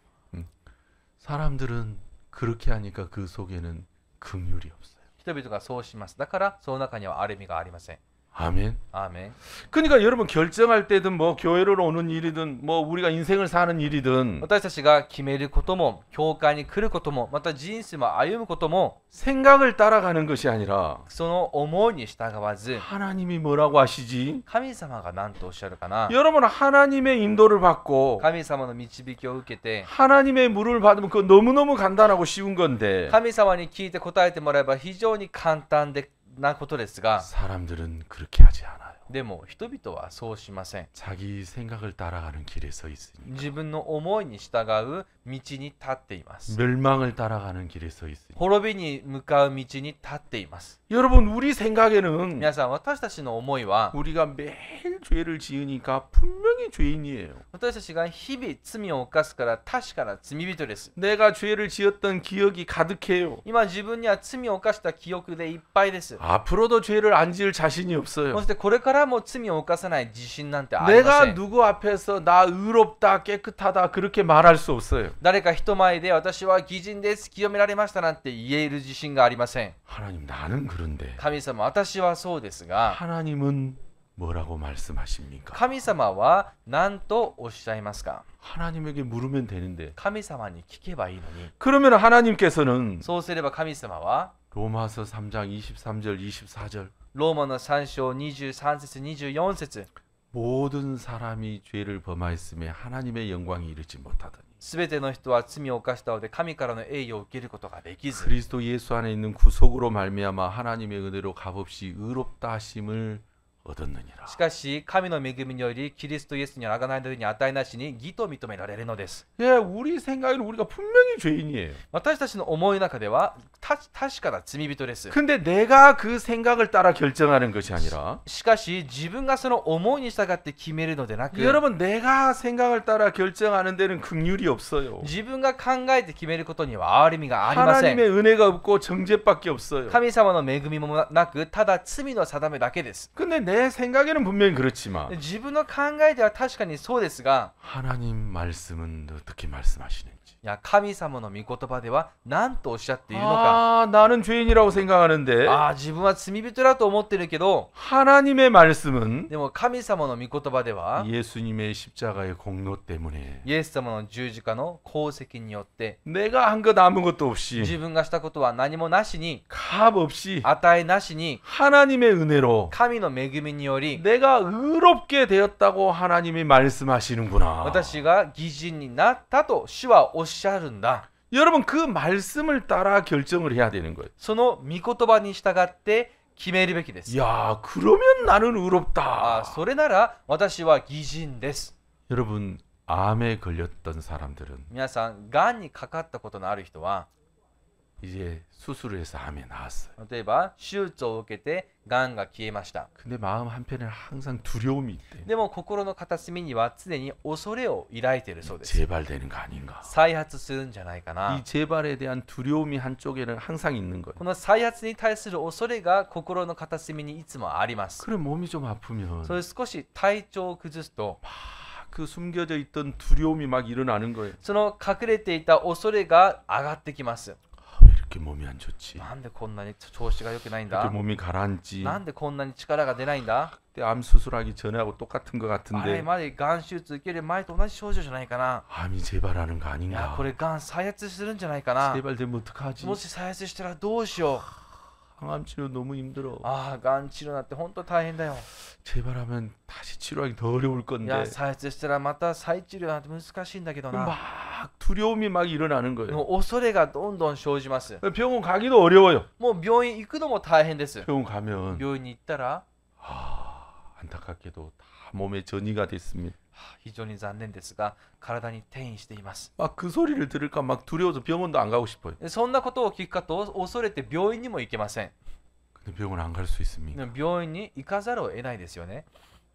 사람들은 그렇게 하니까 그 속에는 긍휼이 없어요. 人々がそうしますだからその中には憐れみがありません 아멘. アーメン 그러니까 여러분 결정할 때든 뭐 교회로 오는 일이든 뭐 우리가 인생을 사는 일이든 私たちが決めることも教会に来ることもまた人生も歩むことも 생각을 따라가는 것이 아니라 その思いに従わず 하나님이 뭐라고 하시지? 神様が何とおっしゃるかな 여러분 하나님의 인도를 받고 神様の導きを受けて 하나님의 물을 받으면 그거 너무너무 간단하고 쉬운 건데 神様に聞いて答えてもらえば非常に簡単なことですが 사람들은 그렇게 하지 않아요. でも人々はそうしません 자기 생각을 따라가는 길에 서 있으니 自分の思いに従う道に立っています 멸망을 따라가는 길에 서 있으니 滅びに向かう道に立っています 여러분 우리 생각에는 皆さん私たちの思いは 우리가 매일 죄를 지으니까 분명히 죄인이에요. 私たちが日々罪を犯すから確かな罪人です 내가 죄를 지었던 기억이 가득해요. 今自分には罪を犯した記憶でいっぱいです 앞으로도 죄를 안 지을 자신이 そ 없어요. してこれからも罪を犯さない自信なんてありませ 내가 ん 누구 앞에서 나 의롭다 깨끗하다 그렇게 말할 수 없어요. 誰か人前で私は義人です清められましたなんて言える自信がありません 하나님 나는 그런데 神様私はそうですが 하나님은 뭐라고 말씀하십니까? 神様は何とおっしゃいますか 하나님에게 물으면 되는데 神様に聞けばいいのに 그러면 하나님께서는 そうすれば神様は 로마서 3장 23절 24절 ローマの3章23節24節 모든 사람이 죄를 범하였음에 하나님의 영광이 이르지 못하더니 すべての人は罪を犯したので神からの栄誉を受けることができず 그리스도 예수 안에 있는 구속으로 말미암아 하나님의 은혜로 값없이 의롭다 하심을 얻었느니라. しかし神の恵みによりキリストイエスにあがないのに値なしに義と認められるのです 예, 우리 생각에는 우리가 분명히 죄인이에요. 私たちの思いの中では確かな罪人です 근데 내가 그 생각을 따라 결정하는 것이 아니라 しかし自分がその思いに従って決めるのでなく 여러분 내가 생각을 따라 결정하는 데는 긍휼이 없어요. 自分が考えて決めることには憐れみがありません 하나님의 은혜가 없고 정죄밖에 없어요. 神様の恵みもなくただ罪の定めだけです 근데 내 생각에는 분명히 그렇지만 自分の考えでは確かにそうですが 하나님 말씀은 어떻게 말씀하시는지 いや神様の御言葉では何とおっしゃっているのか 나는 죄인이라고 생각하는데 自分は罪人だと思ってるけど 하나님의 말씀은 でも神様の御言葉では 예수님의 십자가의 공로 때문에 イエス様の十字架の功績によって 내가 한 것 아무것도 自 없이 分がしたことは何もなしに 값 없이 値なしに 하나님의 은혜로 神の恵みにより 내가 의롭게 되었다고 하나님이 말씀하시는구나. 私が義人になったと主はおっしゃるんだ 여러분 그 말씀을 따라 결정을 해야 되는 거예요. その御言葉に従って決めるべきです。 야, 그러면 나는 의롭다. それなら私は義人です。 여러분, 암에 걸렸던 사람들은 皆さん、がんにかかったことのある人は、 이제 수술을 해서 암에 나았어요. 例えば手術を受けてがんが消えました。 근데 마음 한편에는 항상 두려움이 있대. でも心の片隅には常に恐れを抱いているそうです。 재발되는 거 아닌가? 再発するんじゃないかな。 이 재발에 대한 두려움이 한쪽에는 항상 있는 거예요. この再発に対する恐れが心の片隅にいつもあります。 그래 몸이 좀 아프면 それ少し体調を崩すと、 그 숨겨져 있던 두려움이 막 일어나는 거예요. その隠れていた恐れが上がってきます。 왜 이렇게 몸이 안 좋지? なんでこんなに調子が良くないん 이렇게 だ。 몸이 가라앉지? なんでこんなに力が出ないんだ。 그때 암 수술하기 전에하고 똑같은 것 あれ 같은데 までがん手術受ける前と同じ症状じゃないかな。 암이 재발하는 거 いや 아닌가? これがん再発するんじゃないかな。 재발되면 어떡하지? もし再発したらどうしよう。 항암 치료 너무 힘들어. がん治療なんて本当大変だよ。 재발하면 다시 치료하기 더 어려울 い 건데 や再発したらまた再治療なんて難しいんだけどな。 막 두려움이 막 일어나는 거예요. もう恐れがどんどん生じます。 병원 가기도 어려워요. もう病院行くのも大変です。 병원 가면 病院に行ったら、 안타깝게도 다 몸에 전이가 됐습니다. 非常に残念ですが体に転移しています。 막 그 소리를 들을까 막 두려워서 병원도 안 가고 싶어요. そんなことを聞くかと恐れて病院にも行けません。 근데 병원 안 갈 수 있습니까? でも病院に行かざるを得ないですよね。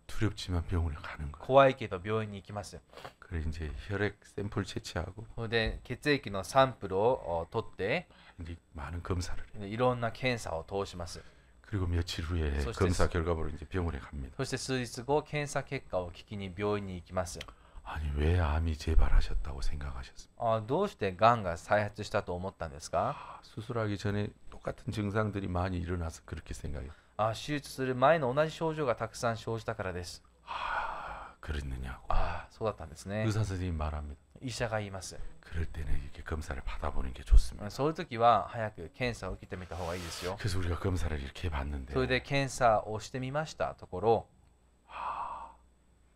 두렵지만 병원에 가는 거예요. 怖いけど病院に行きます。 그래 이제 혈액 샘플 채취하고 それで血液のサンプルを取って 이제 많은 검사를 해요. いろんな検査を通します。 그리고 며칠 후에 소시테스. 검사 결과보로 이제 병원에 갑니다. そして数日後検査結果を聞きに病院に行きます。 아니 왜 암이 재발하셨다고 생각하셨습니까? どうしてがんが再発したと思ったんですか。 수술하기 전에 똑같은 증상들이 많이 일어나서 그렇게 생각해요. 手術する前の同じ症状がたくさん生じたからです。 그랬느냐고. そうだったんですね。 의사 선생님이 말합니다. 医者が言います。 그럴 때는 이렇게 검사를 받아보는 게 좋습니다. そういう時は早く検査を受けてみた方がいいですよ。 그래서 우리가 검사를 이렇게 해봤는데 それで検査をしてみましたところ、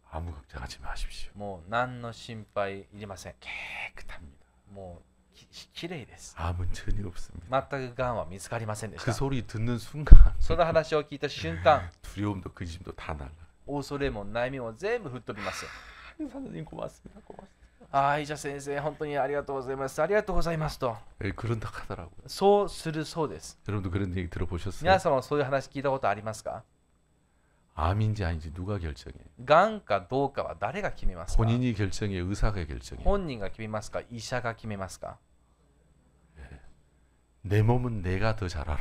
아무 걱정하지 마십시오. もう何の心配いりません。 깨끗합니다. もうきれいです。 암은 전혀 없습니다. 全くがんは見つかりませんでし 그 た。 소리 듣는 순간 その話を聞いた瞬間、 두려움도 근심도 다 날라. 恐れも悩みも全部吹っ飛びます。 의사 선생님 고맙습니다. 고맙습니다. 医者先生、本当にありがとうございます。ありがとうございますと。 예, 그런다 하더라고요. そうするそうです。 여러분도 그런 얘기 들어보셨어요? 皆さんはそういう話聞いたことありますか。 암인지 아닌지 누가 결정해요? がんかどうかは誰が決めますか。 본인이 결정해요? 의사가 결정해요? 本人が決めますか、医者が決めますか。 내 몸은 내가 더 잘 알아.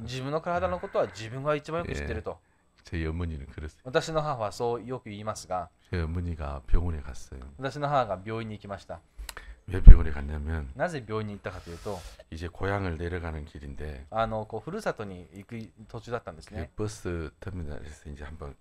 自分の体のことは自分が一番よく知ってると。 제 어머니는 그랬어요. 私の母はそうよく言いますが、 제 어머니가 병원에 갔어요. 私の母が病院に行きました。 왜 병원에 갔냐면 なぜ病院に行ったかというと、 이제 고향을 내려가는 길인데 ふるさとに行く途中だったんです 그 ね。 버스 터미널에서 이제 한번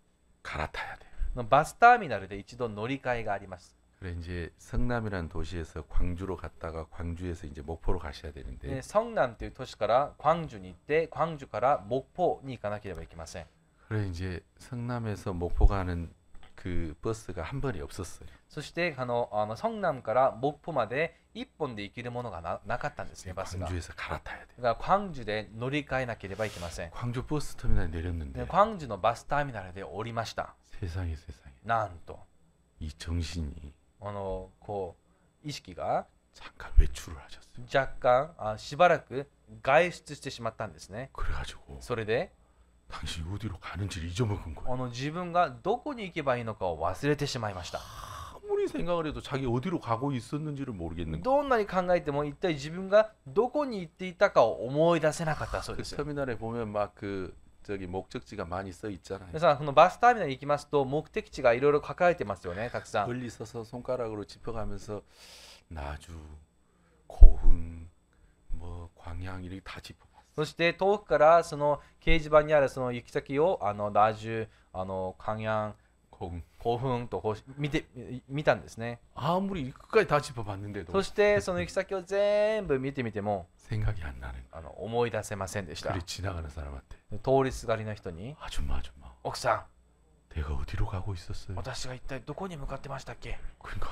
갈아타야 돼요. バスターミナルで一度乗り換えがあります。 그래 이제 성남이라는 도시에서 광주로 갔다가 광주에서 이제 목포로 가셔야 되는데 でソンナムという都市からクワンジュに行って、クワンジュから木浦に行かなければいけません。 그래 이제 성남에서 목포 가는 그 버스가 한 번이 없었어요. そしてソンナムから木浦まで1本で行けるものがなかったんですね、バスが。だ 광주에서 갈아타야 돼. からクワンジュで乗り換えなければいけません。 광주 버스 터미널에 で 내렸는데 クワンジュのバスターミナルで降りました。 세상에 세상에 なんと 이 정신이 意識が 잠깐 외출을 하셨어요. 若干しばらく外出してしまったんですね。 그래가지고 それで 당신이 어디로 가는지를 잊어먹은 거예요. 自分がどこに行けばいいのかを忘れてしまいました。 아무리 생각을 해도 자기 어디로 가고 있었는지를 모르겠는 거예요. どんなに考えても一体自分がどこに行っていたかを思い出せなかったそう 그 です。 터미널에 보면 막 그 저기 목적지가 많이 써 있잖아요. 皆さん、このバスターミナルに行きますと目的地がいろいろ書かれてますよね、たくさん。 멀리 서서 손가락으로 짚어가면서 나주, 고흥, 뭐 광양 이렇게 다 짚어봤어요. そして遠くからその掲示板にあるその行き先をラジュ、関陽、 고흥. 興奮とこう見たんですね。 아무리 끝까지 다 짚어봤는데도 そしてその行き先を全部見てみても 생각이 안 나는. 思い出せませんでした。 그래 지나가는 사람한테 通りすがりの人に 아줌마 奥さ 내가 어디로 가고 있었어요? 私が一体どこに向かってましたっけ 그러니까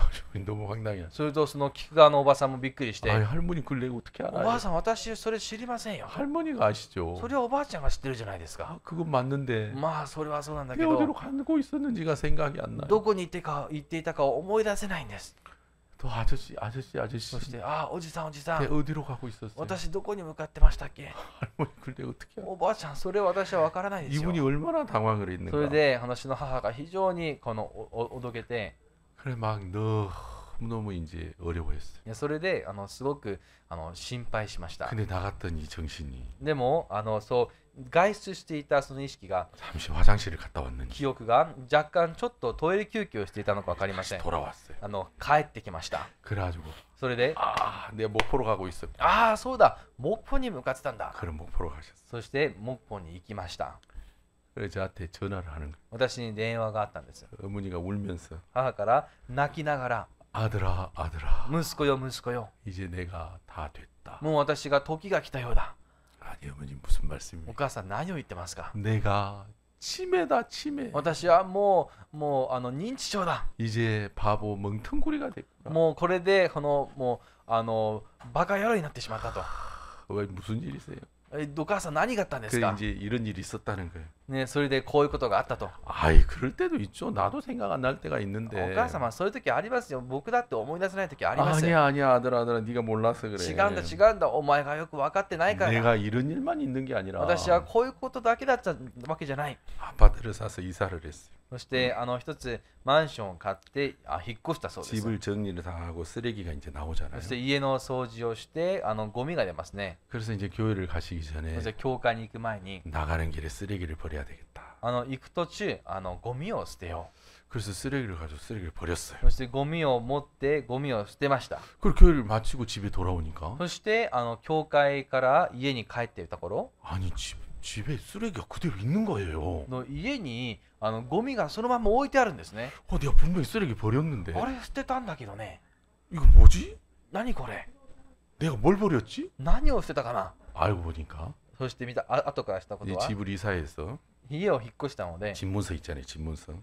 너무 황당해. するとその聞く側のおばさんもびっくりして 아이 할머니 그걸 내가 어떻게 お 알아요? ばあさん私それ知りませんよ 할머니가 아시죠? それはおばあちゃんが知ってるじゃないですか 아, 그건 맞는데 まあそれはそうなんだけ 내가 ど 어디로 가고 있었는지가 생각이 안 나요. どこに行っていたかを思い出せないんです 또 아저씨 そしてああおじさんおじさ 내가 ん 어디로 가고 있었어요? 私どこに向かってましたっけ 할머니 그걸 내가 어떻게 알아? おばあちゃんそれは私は分からないですよ 이분이 얼마나 당황을 それ 했는가. で私の母が非常におどけて 그래 막 너무 이제 어려워했어요. いやそれですごく心配しました 근데 나갔더니 정신이 でもそう外出していたその意識が 잠시 화장실을 갔다 왔는지 記憶が若干ちょっとトイレ休憩をしていたのか分かりませ 다시 ん 돌아왔어요. 帰ってきました 그래가지고 それで 아 내가 목포로 가고 있었. ああそうだ목포に向かってたんだ 그럼 목포로 가셨어. そして목포に行きました 그래서 저한테 전화를 하는 거예요. 私に電話があったんです 어머니가 울면서 母から泣きながら 아들아 息子よ息子よ 이제 내가 다 됐다. もう私が時が来たようだ 아니 어머니 무슨 お 말씀입니까? 母さん何を言ってますか 내가 치매다 치매. 私はもう認知症だ 이제 바보 멍텅구리가 됐구나. もうこれでもうバカ野郎になってしまったと 왜 무슨 일이세요? お母さん何があったんです 그래 か 이제 이런 일이 있었다는 거예요. ね、それでこういうことがあったと 아이 그럴 때도 있죠. 나도 생각 안 날 때가 お 있는데. 母様そういう時ありますよ僕だって思い出せない時あります 아니야 아들아 네가 몰라서 그래. 違うんだ違うんだお前がよく分かってないからだ 내가 이런 일만 있는 게 아니라 私はこういうことだけだったわけじゃない 아파트를 사서 이사를 했어요. そして一つマンションを買って引っ越したそうです 집을 정리를 다 하고 쓰레기가 이제 나오잖아요. そして家の掃除をしてゴミが出ますね 그래서 이제 교회를 가시기 そ 전에 して教会に行く前に 나가는 길에 쓰레기를 버려야 되겠다. 行く途中ゴミを捨てよ 그래서 쓰레기를 가지고 쓰레기를 버렸어요. うそしてゴミを持ってゴミを捨てました 그리고 교회를 마치고 집에 돌아오니까 そして教会から家に帰っていた頃 아니 집에 쓰레기가 그대로 있는 거예요. の家にゴミがそのまま置いてあるんですね 내가 분명히 쓰레기 버렸는데 あれ捨てたんだけどね 이거 뭐지? 何これ 내가 뭘 버렸지? 何を捨てたかな 알고 보니까 そして後からしたこ 이 とは 집을 이사해서 家を引っ越したので 집문서 있잖아요. 집문서.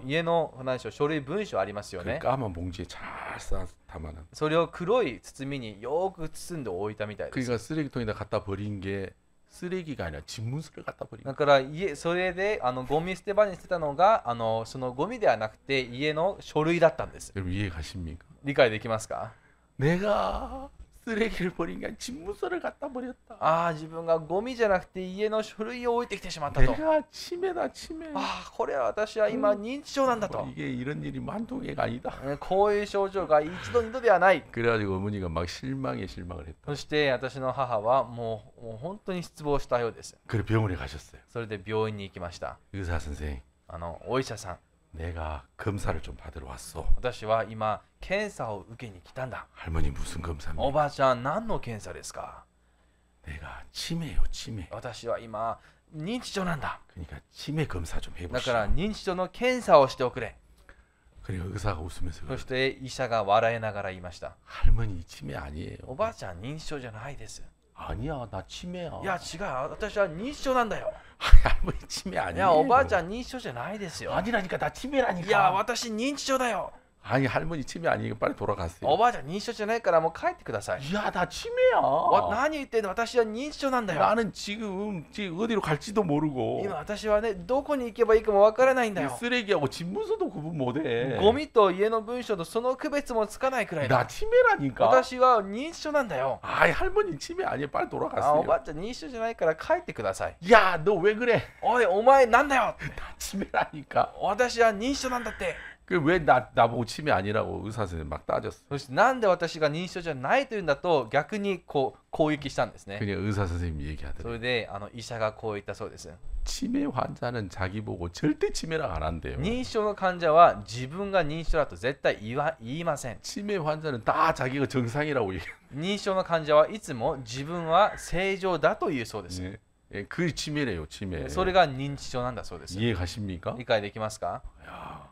家の何でしょう書類文書ありますよ 그 ね 까만 봉지에 잘 싸 담아놨. それを黒い包みによく包んで置いたみたいです 그러니까 쓰레기통에다 갖다 버린 게 쓰레기가 아니라 집문서를 갖다 버린 だ 거. からそれでゴミ捨て場に捨てたのがそのゴミではなくて家の書類だったんです 여러분 이해 가십니까? 理解できますか 내가 쓰레기를 버린 게 아니라 집문서를 갖다 버렸다. ああ自分がゴミじゃなくて家の書類を置いてきてしまったと 내가 치매다 치매. ああこれは私は今認知症なんだと 이게 이런 일이 한두 개가 아니다. こういう症状が一度二度ではない 그래가지고 어머니가 막 실망을 했다. そして私の母はもう本当に失望したようです 그래 병원에 가셨어요. それで病院に行きました 의사 선생, お医者さん 내가 검사를 좀 받으러 왔어. 私は今検査を受けに来たんだ 할머니 무슨 검사입니까? おばあちゃん何の検査ですか 내가 치매요, 치매. 私は今認知症なんだ 그러니까 치매 검사 좀 だから 해보시오. 認知症の検査をしておくれ 그러니까 의사가 웃으면서 そして医者が笑いながら言いました 할머니 치매 아니에요. おばあちゃん認知症じゃないです 아니야, 나 치매야. いや違う私は認知症なんだよ 할머니 치매 い 아니에요. やおばあちゃん認知症じゃないですよ 아니라니까 나 치매라니까. いや私認知症だよ 아니 할머니 치매 아니니까 빨리 돌아가세요. おばあちゃん認知症じゃないからもう帰ってください 야, 나 치매야. 何言ってんの私は認知症なんだよ 나는 지금 어디로 갈지도 모르고 今私はねどこに行けばいいかもわからないんだ 이 よ 쓰레기하고 집문서도 구분 못해. ゴミと家の文書とその区別もつかないくらいだ 나 치매라니까. 私は認知症なんだよ 아이 할머니 치매 아니야. 빨리 お 돌아가세요. ばあちゃん認知症じゃないから帰ってください 야, 너 왜 그래? おいお前なんだよ 나 치매라니까. 私は認知症なんだって 그 왜 나보고 치매 아니라고 의사 선생님 막 따졌어. そしてなんで私が認知症じゃないというんだと逆に攻撃したんですね 그냥 의사 선생님이 そ 얘기하더래. れで医者がこう言ったそうです 치매 환자는 자기 보고 절대 치매라고 안 한대요. 認知症の患者は自分が認知症だと絶対言いません 치매 환자는 다 자기가 정상이라고 얘기해. 認知症の患者はいつも自分は正常だと言うそうです 예. 예, 그 치매래요, 치매. それが認知症なんだそうです 이해 가십니까? 理解できますか 야.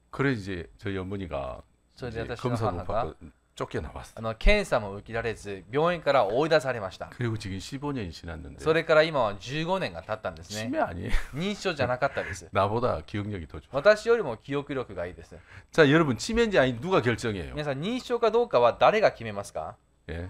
그래 이제 저희 어머니가 それで 이제 私の 검사 母 못 が 받고 쫓겨나왔어. 検査も受けられず病院から追い出されました。 그리고 지금 15년이 지났는데 それから今は15年が経ったんですね。 치매 아니에요. 認知症じゃなかったです。 나보다 기억력이 더 좋아. 私よりも記憶力がいいです。 자, 여러분 치매인지 아닌지 누가 결정해요? 皆さん認知症かどうかは誰が決めますか？ 예.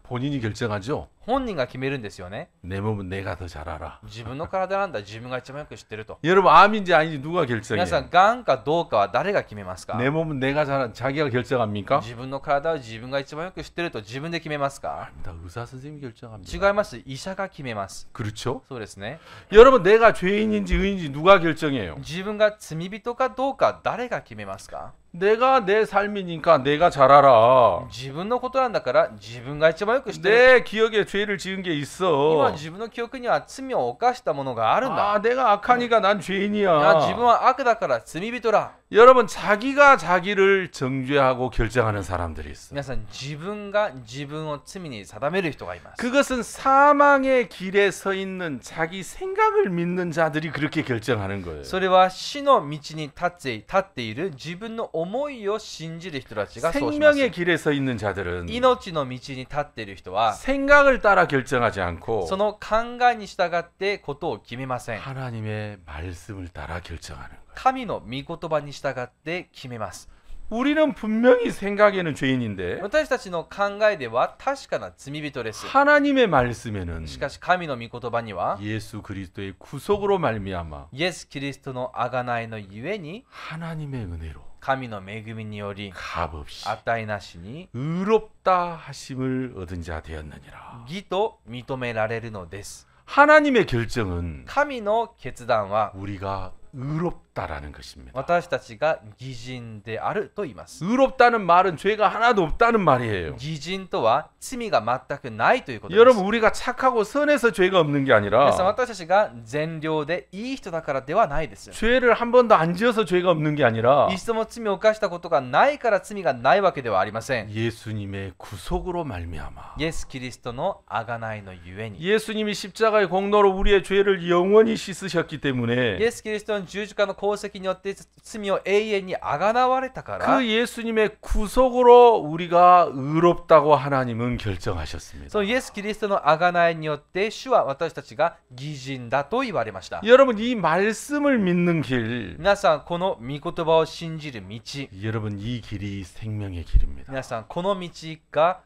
본인이 결정하죠. 本人が決めるんですよね。 내 몸은 내가 더 잘 알아. 自分の体なんだ、自分が一番よく知ってると。 여러분 암인지 아닌지 누가 皆さ 결정해요? ん、がんかどうかは誰が決めますか？ 내 몸은 내가 잘 자기가 결정합니까? 自分の体は自分が一番よく知ってると自分で決めますか？ 아닙니다. 의사 선생님이 違 결정합니다. います。医者が決めます。 그렇죠? そうですね。 여러분 내가 죄인인지 의인지 누가 결정해요? 自分が罪人かどうか誰が決めますか？ 내가 내 삶이니까 내가 잘 알아. 自分のことなんだから自分が一番よく知ってる。 내 기억에 죄를 지은 게 今 있어. 自分の記憶には罪を犯したものがあるんだ。 아, 내가 악하니까 난 いや、自 죄인이야. 分は悪だから罪人だ。 여러분 자기가 자기를 정죄하고 결정하는 사람들이 있어. 皆さん、自分が自分を罪に定める人がいます。 그것은 사망의 길에 서 있는 자기 생각을 믿는 자들이 그렇게 결정하는 거예요. それは死の道に立っている自分の思いを信じる人たちがそうします。 생명의 길에 서 있는 자들은 命の道に立っている人は 생각을 따라 결정하지 않고 その考えに従ってことを決めません。 하나님의 말씀을 따라 결정하는 거예요. 神の御言葉に従って決めます。 우리는 분명히 생각에는 죄인인데 私たちの考えでは確かな罪人です。 하나님의 말씀에는 しかし神の御言葉には 예수 그리스도의 구속으로 말미암아 イエス・キリストの贖いのゆえに 하나님의 은혜로 神の恵みにより 값없이 値なしに 의롭다 하심을 얻은 자 되었느니라. 義と認められるのです。 하나님의 결정은 神の決断は 우리가 의롭다라는 것입니다. 私たちが義人であると言います。 의롭다는 말은 죄가 하나도 없다는 말이에요. 義人とは罪が全くないということです。 여러분 우리가 착하고 선해서 죄가 없는 게 皆さん、 아니라 私たちが善良でいい人だからではないです。 죄를 한 번도 안 지어서 죄가 없는 게 아니라 一度も罪を犯したことがないから罪がないわけではありません。 예수님의 구속으로 말미암아 イエス・キリストの贖いのゆえに。 예수님이 십자가의 공로로 우리의 죄를 영원히 씻으셨기 イ 때문에 エス・キリストの十字架の功績によって罪を永遠にあがなわれたから、 그 예수님의 구속으로 우리가 의롭다고 하나님은 결정하셨습니다. そのイエス・キリストの贖いによって主は私たちが義人だと言われました。 여러분 이 말씀을 믿는 길 皆さん、この御言葉を信じる道、 여러분 이 길이 생명의 길입니다. 皆さん、この道が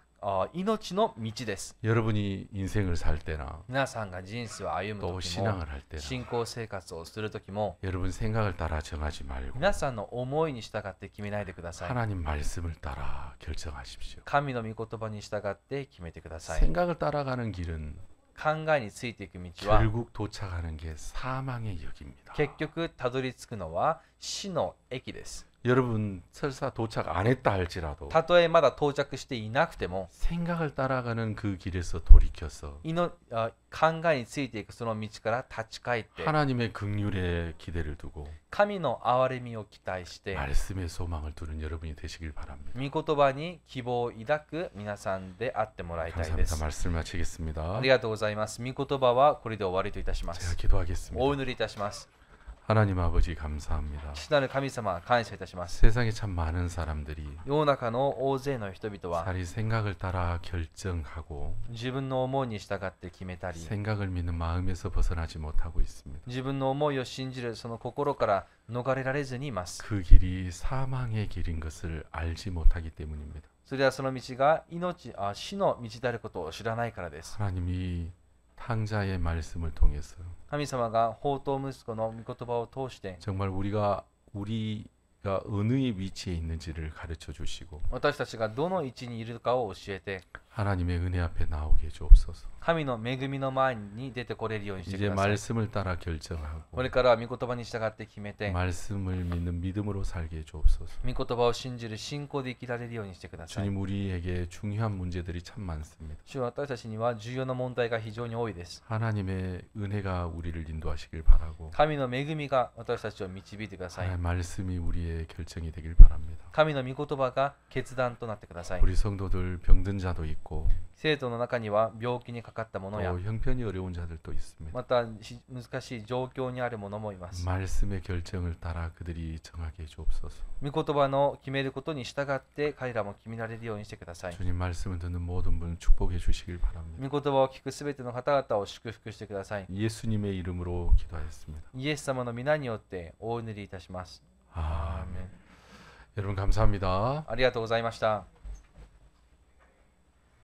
命の道です。 여러분이 인생을 살 때나 皆さんが人生を歩む 또 ときも 신앙을 할 때나 信仰生活をするときも 여러분 생각을 따라 정하지 말고 皆さんの思いに従って決めないでください。 하나님 말씀을 따라 결정하십시오. 神の御言葉に従って決めてください。 생각을 따라가는 길은 考えについていく道は 결국 도착하는 게 사망의 역입니다. 結局たどり着くのは死の駅です。 여러분 설사 도착 안 했다 할지라도 たとえまだ到着していなくても 생각을 따라가는 그 길에서 돌이켜서 考えについていくその道から立ち返って 하나님의 긍휼에 기대를 두고 神の憐れみを期待して 말씀의 소망을 두는 여러분이 되시길 바랍니다. 御言葉に希望を抱く皆さんであってもらいたいで 감사합니다. す。 말씀 마치겠습니다. ありがとうございます。御言葉はこれで終わりといたしま 제가 す。 기도하겠습니다. お祈りいたします。 하나님 아버지 감사합니다. 父なる神様、感謝いたします。 세상에 참 많은 사람들이 世の中の大勢の人々は 자기 생각을 따라 결정하고 自分の思いに従って決めたり、 생각을 믿는 마음에서 벗어나지 못하고 있습니다. 自分の思いを信じるその心から逃れられずにいます。 그 길이 사망의 길인 것을 알지 못하기 때문입니다. それはその道が死の道であることを知らないからです。 하나님이 탕자의 말씀을 통해서 神様が宝刀息子の御言葉を通して 정말 우리가 어느 위치에 있는지를 가르쳐 주시고 私たちがどの位置にいるかを教えて 하나님의 은혜 앞에 나오게 해주옵소서. 神の恵みの前に出てこれるようにしてく 이제 ださい。 말씀을 따라 결정하고 これからは御言葉に従って決めて 말씀을 믿는 믿음으로 살게 해주옵소서. 御言葉を信じる信仰で生きられるようにしてください。 주님 우리에게 중요한 문제들이 참 많습니다. 主は私たちには重要な問題が非常に多いです。 하나님의 은혜가 우리를 인도하시길 바라고 神の恵みが私たちを導いてください。 하나님의 말씀이 우리의 결정이 되길 바랍니다. 神の御言葉が決断となってください。 우리 성도들 병든 자도 있고 있고 生徒の中には病気にかかった者や 또 형편이 어려운 자들도 있습니다. また難しい状況にある者もいます。 말씀의 결정을 따라 그들이 정하게 해주옵소서. 御言葉の決めることに従って彼らも決められるようにしてください。 주님 말씀을 듣는 모든 분 축복해 주시길 바랍니다. 御言葉を聞くすべての方々を祝福してください。 예수님의 이름으로 기도하였습니다. イエス様の皆によってお祈りいたします。 아멘. アーメン。 여러분 감사합니다. ありがとうございました。